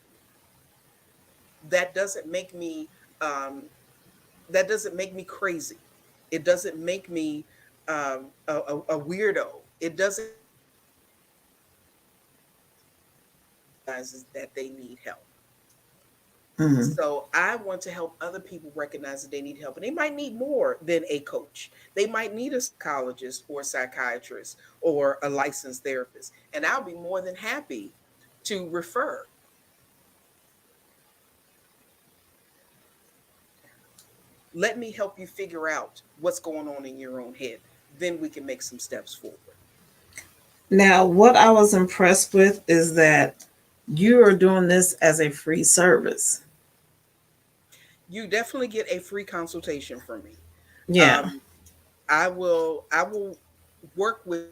That doesn't make me um, that doesn't make me crazy. It doesn't make me a weirdo. It doesn't realize that they need help. Mm-hmm. So I want to help other people recognize that they need help. And they might need more than a coach. They might need a psychologist or a psychiatrist or a licensed therapist. And I'll be more than happy to refer. Let me help you figure out what's going on in your own head. Then we can make some steps forward. Now, what I was impressed with is that you are doing this as a free service. You definitely get a free consultation from me. Yeah. Um, I will work with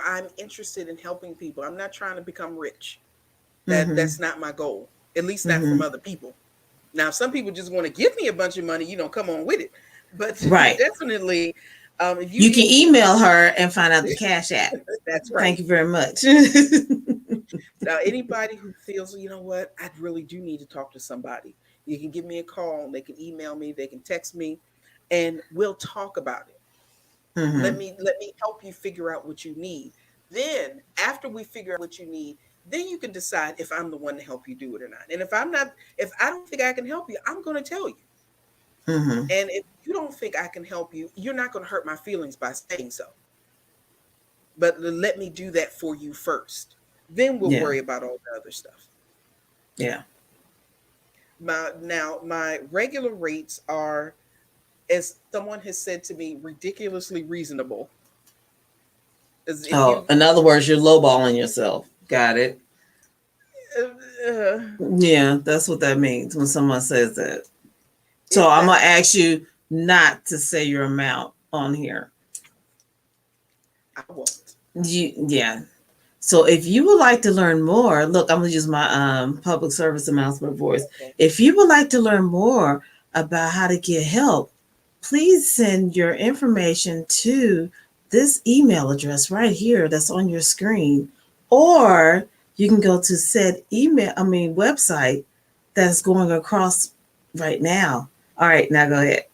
I'm interested in helping people. I'm not trying to become rich. Mm-hmm. That's not my goal. At least not Mm-hmm. from other people. Now, some people just want to give me a bunch of money, come on with it. But Right. definitely, if you You can give me, email her and find out the cash app. that's Thank right. you very much. Now, anybody who feels, what, I really do need to talk to somebody. You can give me a call. They can email me. They can text me, and we'll talk about it. Mm-hmm. Let me help you figure out what you need. Then after we figure out what you need, then you can decide if I'm the one to help you do it or not. And if I don't think I can help you, I'm going to tell you. Mm-hmm. And if you don't think I can help you, you're not going to hurt my feelings by saying so. But let me do that for you first. Then we'll Yeah. worry about all the other stuff. Yeah. My regular rates are, as someone has said to me, ridiculously reasonable. As if Oh, you, in other words, you're lowballing yourself. Got it. uh, Yeah, that's what that means when someone says that. So it I'm that gonna ask you not to say your amount on here. I won't. Yeah. So if you would like to learn more, look, I'm gonna use my public service announcement voice. Okay. If you would like to learn more about how to get help, please send your information to this email address right here that's on your screen, or you can go to said website that's going across right now. All right, now go ahead.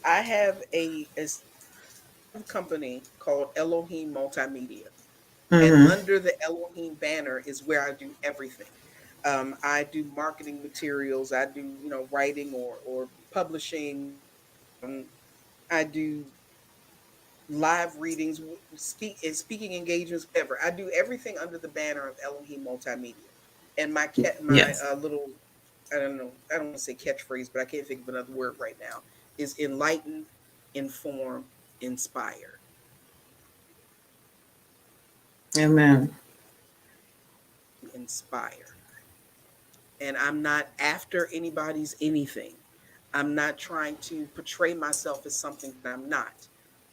I have a company called Elohim Multimedia, and Mm-hmm. under the Elohim banner is where I do everything. I do marketing materials. I do writing or publishing. Um, I do live readings, speaking engagements, whatever. I do everything under the banner of Elohim Multimedia. And my Yes. little, I don't know, I don't want to say catchphrase, but I can't think of another word right now, is enlighten, inform, inspire. Amen. Inspire. And I'm not after anybody's anything. I'm not trying to portray myself as something that I'm not.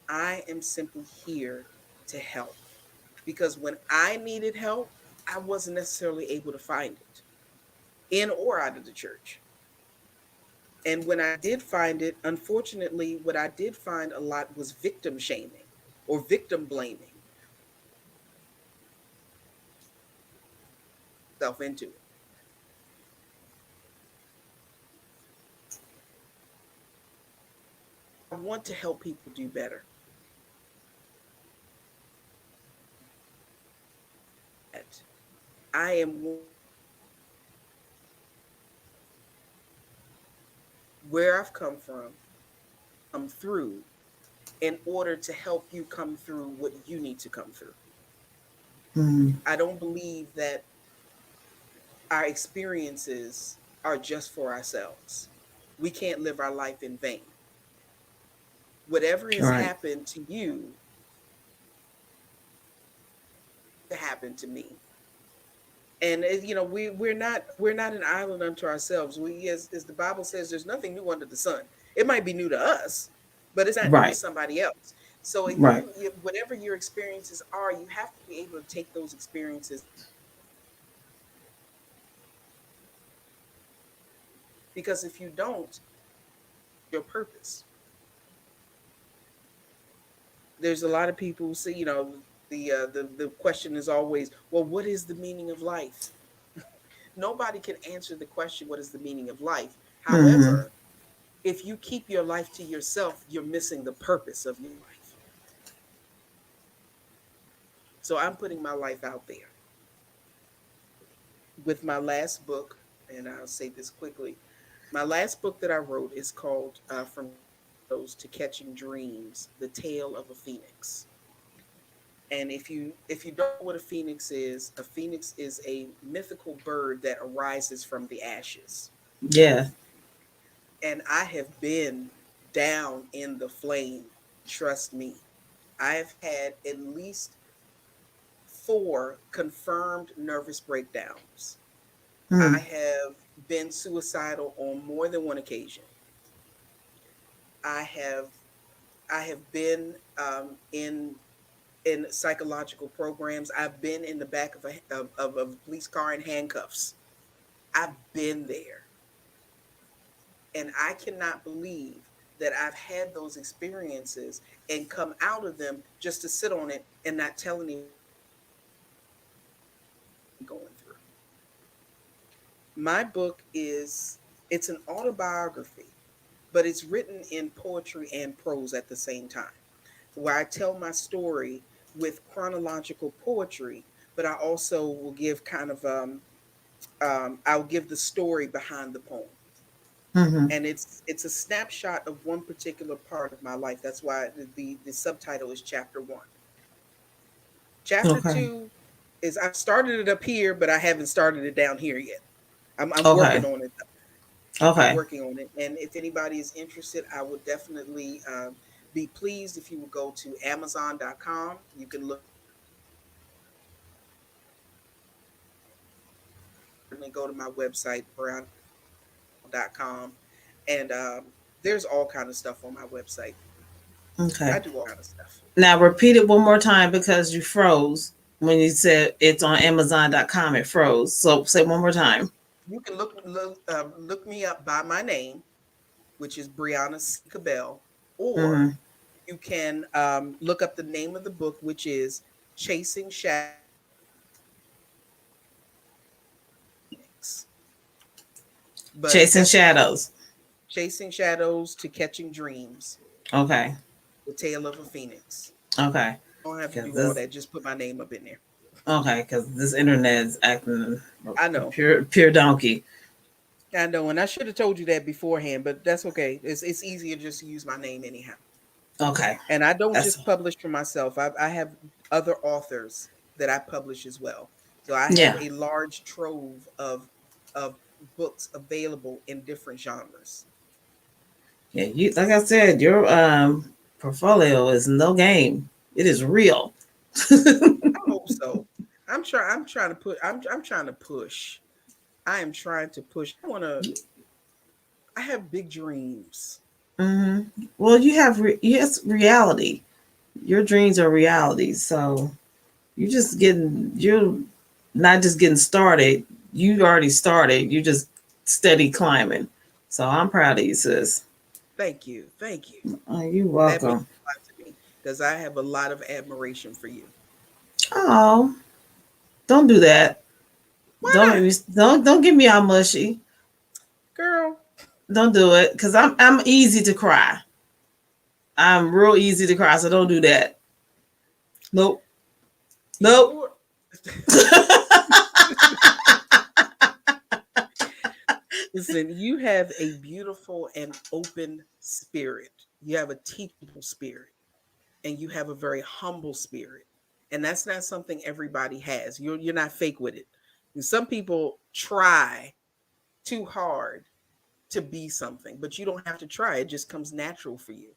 I am simply here to help. Because when I needed help, I wasn't necessarily able to find it in or out of the church. And when I did find it, unfortunately, what I did find a lot was victim shaming or victim blaming self into it. I want to help people do better. At I am where I've come through in order to help you come through what you need to come through. Mm-hmm. I don't believe that our experiences are just for ourselves. We can't live our life in vain. Whatever All has right. happened to you to happen to me. And we're not an island unto ourselves. We, as the Bible says, there's nothing new under the sun. It might be new to us, but it's not new to Right. somebody else. So Right. whatever your experiences are, you have to be able to take those experiences, because if you don't, your purpose. There's a lot of people who say, the question is always, well, what is the meaning of life? Nobody can answer the question, what is the meaning of life? Mm-hmm. However, if you keep your life to yourself, you're missing the purpose of your life. So I'm putting my life out there with my last book, and I'll say this quickly. My last book that I wrote is called From Those to Catching Dreams: The Tale of a Phoenix. And if you don't know what a phoenix is a mythical bird that arises from the ashes. Yeah. And I have been down in the flame. Trust me. I have had at least 4 confirmed nervous breakdowns. Mm. I have been suicidal on more than one occasion. I have I have been in psychological programs. I've been in the back of a police car in handcuffs. I've been there, and I cannot believe that I've had those experiences and come out of them just to sit on it and not tell anyone going through. My book is, it's an autobiography, but it's written in poetry and prose at the same time, where I tell my story with chronological poetry, but I also will give kind of I'll give the story behind the poem, Mm-hmm. and it's a snapshot of one particular part of my life. That's why the subtitle is chapter one. Chapter Okay. two is I've started it up here, but I haven't started it down here yet. I'm Okay. working on it. I'm Okay. working on it, and if anybody is interested, I would definitely be pleased if you would go to Amazon.com. You can look certainly go to my website Briana.com, and there's all kind of stuff on my website. Okay. I do all kind of stuff. Now repeat it one more time because you froze when you said it's on Amazon.com. It froze. So say one more time. You can look me up by my name, which is Briana CaBell, or Mm-hmm. you can look up the name of the book, which is Chasing Shadows. But Chasing that's Shadows. Chasing Shadows to Catching Dreams, Okay. The Tale of a Phoenix. Okay. Don't have to Because do all this. that. Just put my name up in there. Okay. Because this internet is acting I a know. pure donkey. I know. And I should have told you that beforehand, but that's okay. It's easier just to use my name anyhow. Okay. And I don't That's just publish for myself. I have other authors that I publish as well. So I have yeah. a large trove of books available in different genres. Yeah. You like I said, your portfolio is no game. It is real. I hope so. I'm trying to push. I am trying to push. I have big dreams. Hmm. Well, you have yes reality. Your dreams are reality. So you're not just getting started. You already started. You just steady climbing. So I'm proud of you, sis. Thank you. Thank you. Oh, you're That means welcome. a lot to me because I have a lot of admiration for you. Oh, don't do that. Why Don't make not? me. Don't get me all mushy. Girl, Don't do it, cause I'm easy to cry. I'm real easy to cry. So don't do that. Nope. Nope. you're listen, you have a beautiful and open spirit. You have a teachable spirit and you have a very humble spirit. And that's not something everybody has. You're not fake with it. And some people try too hard to be something, but you don't have to try. It just comes natural for you.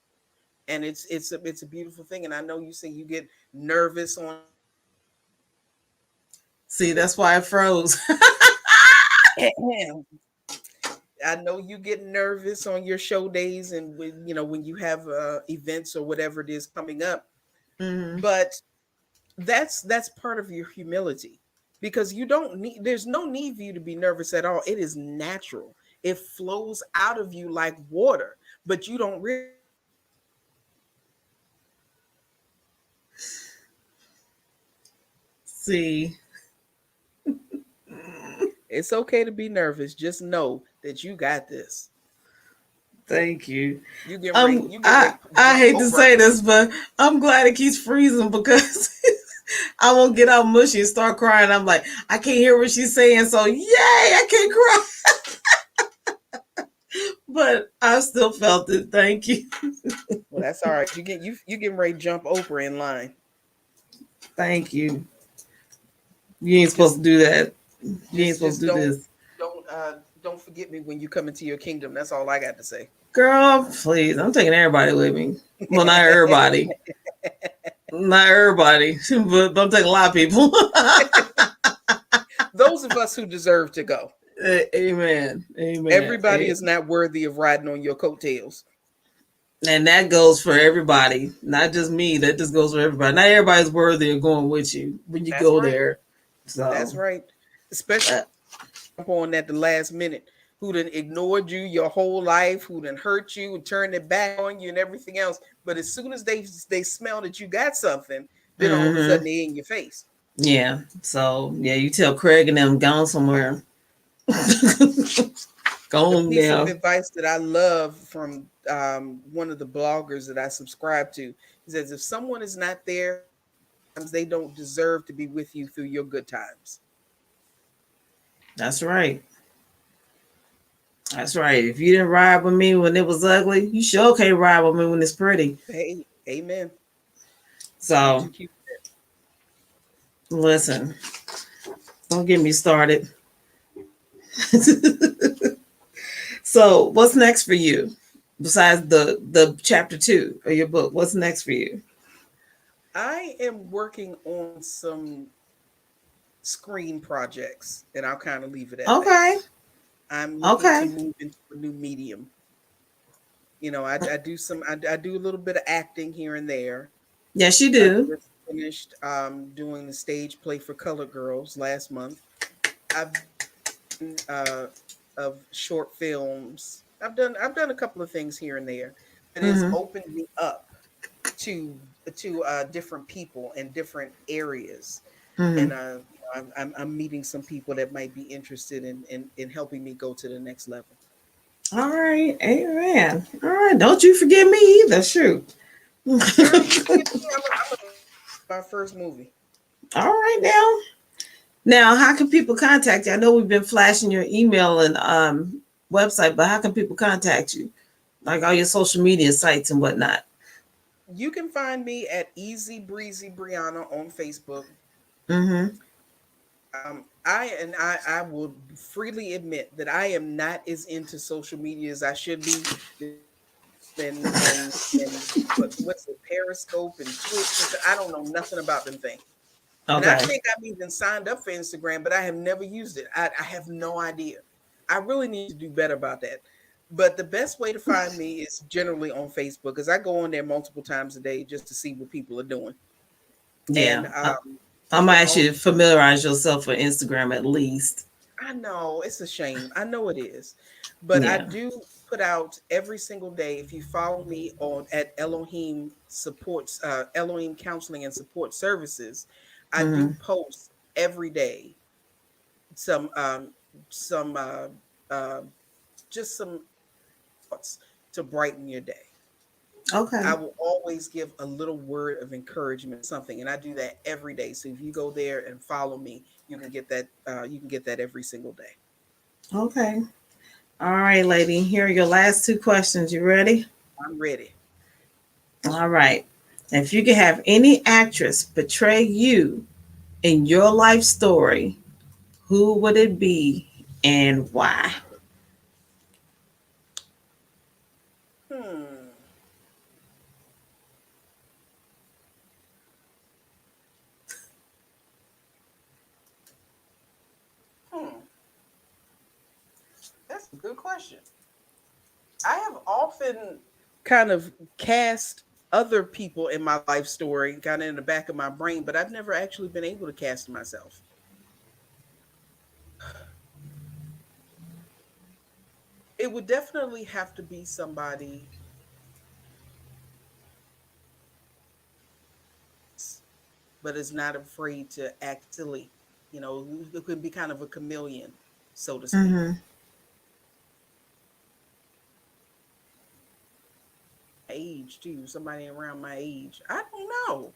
And it's a beautiful thing. And I know you say you get nervous on See, that's why I froze. I know you get nervous on your show days and when you have events or whatever it is coming up, Hmm. but that's part of your humility because you don't need there's no need for you to be nervous at all. It is natural. It flows out of you like water, but you don't really. See, It's okay to be nervous. Just know that you got this. thank you. You get ready I to I jump hate to Oprah. say this, but I'm glad it keeps freezing because I won't get out mushy and start crying. I'm like, I can't hear what she's saying, so yay, I can't cry. But I still felt it. Thank you. Well, that's all right. You getting ready to jump Oprah in line. Thank you. You ain't supposed Just to do that. You ain't supposed just to do this. don't forget me when you come into your kingdom. That's all I got to say. Girl, please. I'm taking everybody with me. Well, not everybody. Not everybody, but I'm taking a lot of people. Those of us who deserve to go. Amen. Amen. Everybody is not worthy of riding on your coattails. And that goes for everybody, not just me. That just goes for everybody. Not everybody's worthy of going with you when you That's go right. there. So, That's right. Especially uh, on at the last minute, who done ignored you your whole life, who done hurt you and turned it back on you and everything else. But as soon as they smell that you got something, then all of a hmm sudden they in your face. yeah. So, yeah, you tell Craig and them gone somewhere. Go The on piece of now. advice that I love from one of the bloggers that I subscribe to, he says, if someone is not there for your bad times, they don't deserve to be with you through your good times. That's right. That's right. If you didn't ride with me when it was ugly, you sure can't ride with me when it's pretty. Hey, amen. Don't So you keep listen, don't get me started. So what's next for you? Besides the chapter 2 of your book, what's next for you? I am working on some screen projects, and I'll kind of leave it at that. Okay. I'm looking to Okay. move into a new medium. I do I do a little bit of acting here and there. Yes, you I do. just finished doing the stage play for Colored Girls last month. I've done of short films. I've done a couple of things here and there, but it's Mm-hmm. opened me up to different people in different areas. Mm-hmm. And I'm meeting some people that might be interested in helping me go to the next level. All right. Amen. All right. Don't you forget me either. Shoot. All Girl, you forget me? I'm gonna make you my first movie. right now. Now, how can people contact you? I know we've been flashing your email and website, but how can people contact you? Like all your social media sites and whatnot. You can find me at Easy Breezy Briana on Facebook. Mm-hmm. I will freely admit that I am not as into social media as I should be. There's YouTube and what's it, Periscope and Twitch and I don't know nothing about them things. And I Okay. think I've even signed up for Instagram, but I have never used it. I have no idea. I really need to do better about that. But the best way to find me is generally on Facebook because I go on there multiple times a day just to see what people are doing. Yeah. And I'm you gonna can ask you also to familiarize yourself with Instagram at least. I know it's a shame. I know it is. But I Yeah. do put out every single day. If you follow me on at Elohim supports Elohim Counseling and Support Services, I do Mm-hmm. post every day some some uh just some thoughts to brighten your day. Okay. I will always give a little word of encouragement, something, and I do that every day. So if you go there and follow me, you can get that. You can get that every single day. Okay. All right, lady. Here are your last two questions. You ready? I'm ready. All right. If you could have any actress betray you in your life story, who would it be and why? Hmm. Hmm. That's a good question. I have often kind of cast other people in my life story, kind of in the back of my brain, but I've never actually been able to cast myself. It would definitely have to be somebody, but is not afraid to act silly. Who could be kind of a chameleon, so to speak. Mm-hmm. Age too, somebody around my age. I don't know.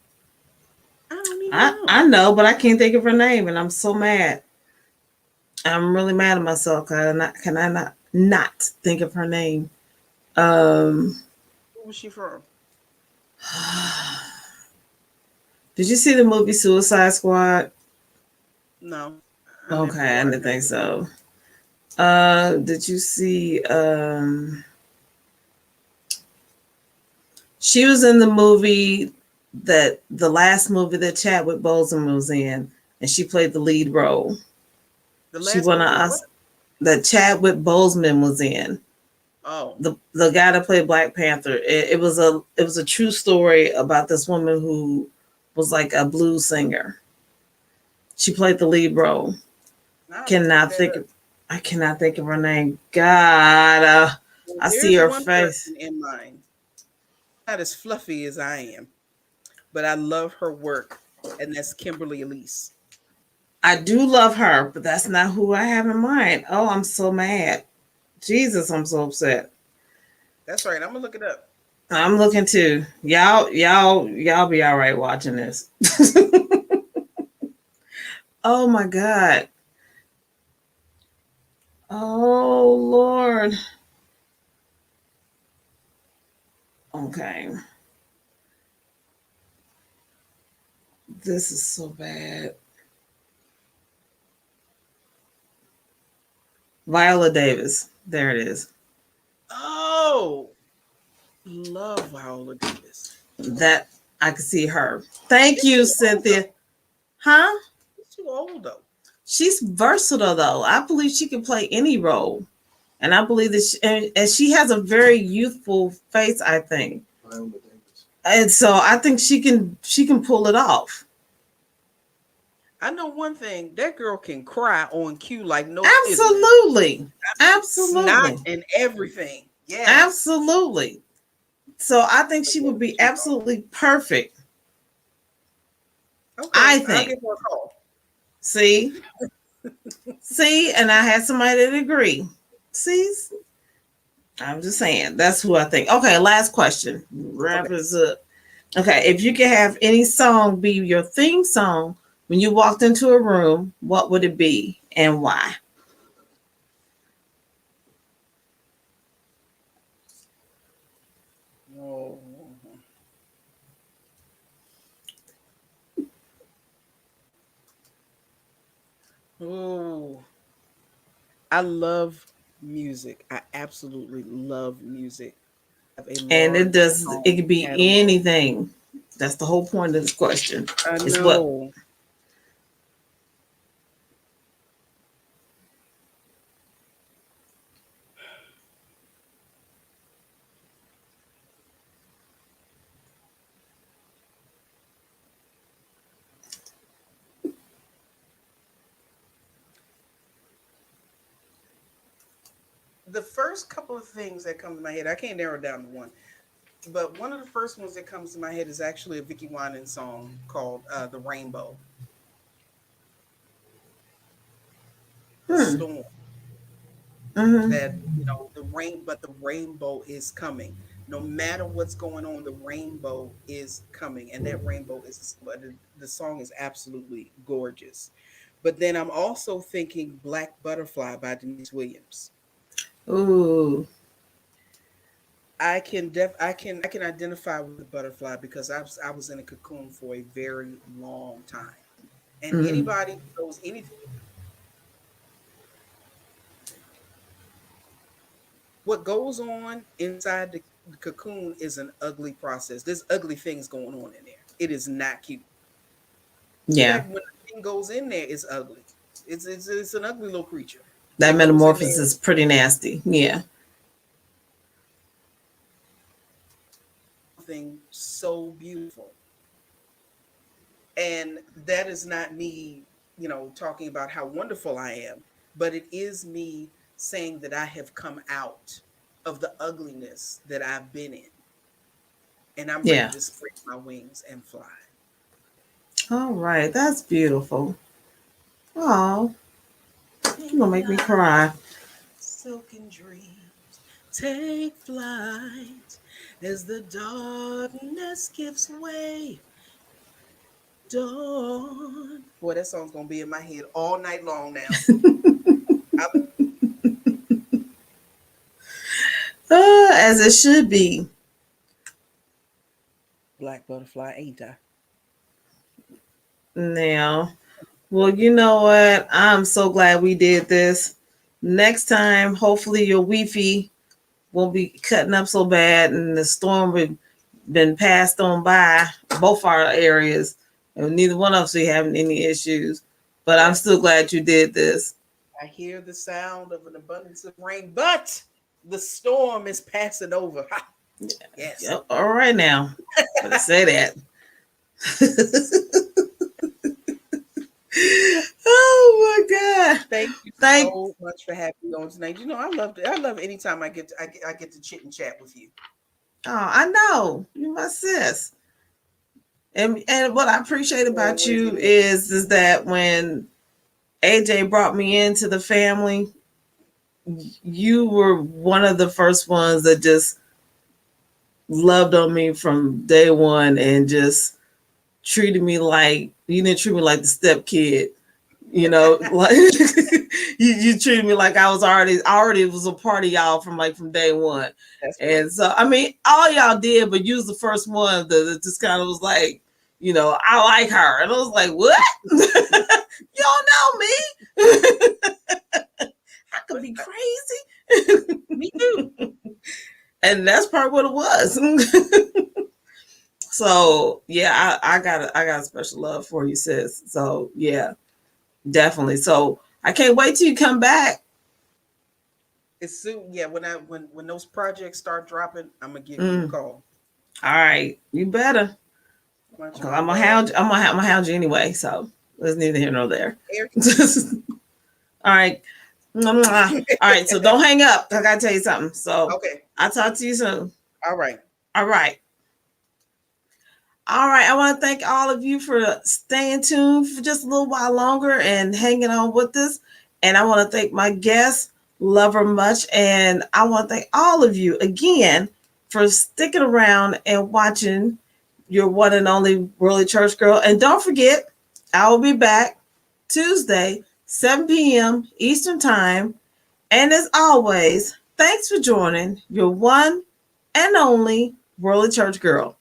I don't even I know. know, but I can't think of her name, and I'm so mad. I'm really mad at myself because can I not think of her name? Um, Who was she from? did you see the movie Suicide Squad? No, I never Okay, I watched. didn't think so. Did you see? She was in the movie that the last movie that Chadwick Boseman was in, and she played the lead role. The She last won movie, a what? that Chadwick Boseman was in. Oh, The guy that played Black Panther. It was a true story about this woman who was like a blues singer. She played the lead role. I have to look Cannot that think up. of I cannot think of her name. God, Well, I see there's her one face. person in mind, not as fluffy as I am, but I love her work, and that's Kimberly Elise. I do love her, but that's not who I have in mind. Oh, I'm so mad. Jesus, I'm so upset. That's right. I'm gonna look it up. I'm looking too. Y'all be all right watching this. Oh my God. Oh Lord. Okay. This is so bad. Viola Davis. There it is. Oh, love Viola Davis. That I can see her. Thank She's you, too old Cynthia. though. Huh? She's too old though. She's versatile though. I believe she can play any role. And I believe that and she has a very youthful face, I think. And so I think she can pull it off. I know one thing. That girl can cry on cue like no business. Absolutely. Snot Absolutely. and everything. Yes. Absolutely. So I think But she yeah, would be she's old. absolutely perfect. I Okay, I'll think. give her a call. See? See? And I had somebody that agree. See? I'm just saying. That's who I think. Okay, last question. Wrap Okay. this up. Okay, if you could have any song be your theme song when you walked into a room, what would it be and why? Oh, oh, I love music. I absolutely love music. I have a And large it song could be catalog. anything. That's the whole point of this question. I Is what know. The first couple of things that come to my head, I can't narrow it down to one, but one of the first ones that comes to my head is actually a Vicky Winans song called "The Rainbow," the hmm. storm Mm-hmm. that the rain, but the rainbow is coming. No matter what's going on, the rainbow is coming, and that rainbow is. But the song is absolutely gorgeous. But then I'm also thinking "Black Butterfly" by Denise Williams. Ooh. I can identify with the butterfly because I was in a cocoon for a very long time. And Mm. anybody who knows anything, what goes on inside the cocoon is an ugly process. There's ugly things going on in there. It is not cute. In Yeah. fact, when the thing goes in there, it's ugly. It's an ugly little creature That that goes in metamorphosis there. is pretty nasty. Yeah. Something so beautiful. And that is not me, talking about how wonderful I am, but it is me saying that I have come out of the ugliness that I've been in, and I'm ready Yeah. to spread my wings and fly. All right. That's beautiful. Oh, you're And gonna make me fly, cry. silken dreams, take flight as the darkness gives way. Dawn. Boy, that song's gonna be in my head all night long now. I As it should be. Black butterfly, ain't I? Now, well, you know what? I'm so glad we did this. Next time, hopefully your Wi-Fi won't be cutting up so bad, and the storm would been passed on by both our areas, and neither one of us are having any issues. But I'm Yes. still glad you did this. I hear the sound of an abundance of rain, but the storm is passing over. Ha! Yes. Yep. All right now, better say that. Oh my God! Thank you Thank. so much for having me on tonight. I love anytime I get to chit and chat with you. Oh, I know you my sis. And what I appreciate about Always you a is that when AJ brought me into the family, you were one of the first ones that just loved on me from day one and just treated me like you didn't treat me like the step kid. Like you treated me like I was already was a part of y'all from day one. That's And great. so I mean all y'all did, but you was the first one that just kind of was like, I like her. And I was like, what? You don't know me. I could But be crazy. me too. And that's probably what it was. So yeah, I got a special love for you, sis. So yeah, definitely. So I can't wait till you come back. It's soon. Yeah, when those projects start dropping, I'm gonna give you a Mm, call. all right, you better, Watch because my love. I'm gonna hound you anyway. So there's neither here nor there. Air- All right, all right. So don't hang up. I gotta tell you something. So Okay. I'll talk to you soon. All right. All right. All right. I want to thank all of you for staying tuned for just a little while longer and hanging on with us. And I want to thank my guest, love her much. And I want to thank all of you again for sticking around and watching your one and only Worldly Church Girl. And don't forget, I will be back Tuesday, 7 p.m. Eastern Time. And as always, thanks for joining your one and only Worldly Church Girl.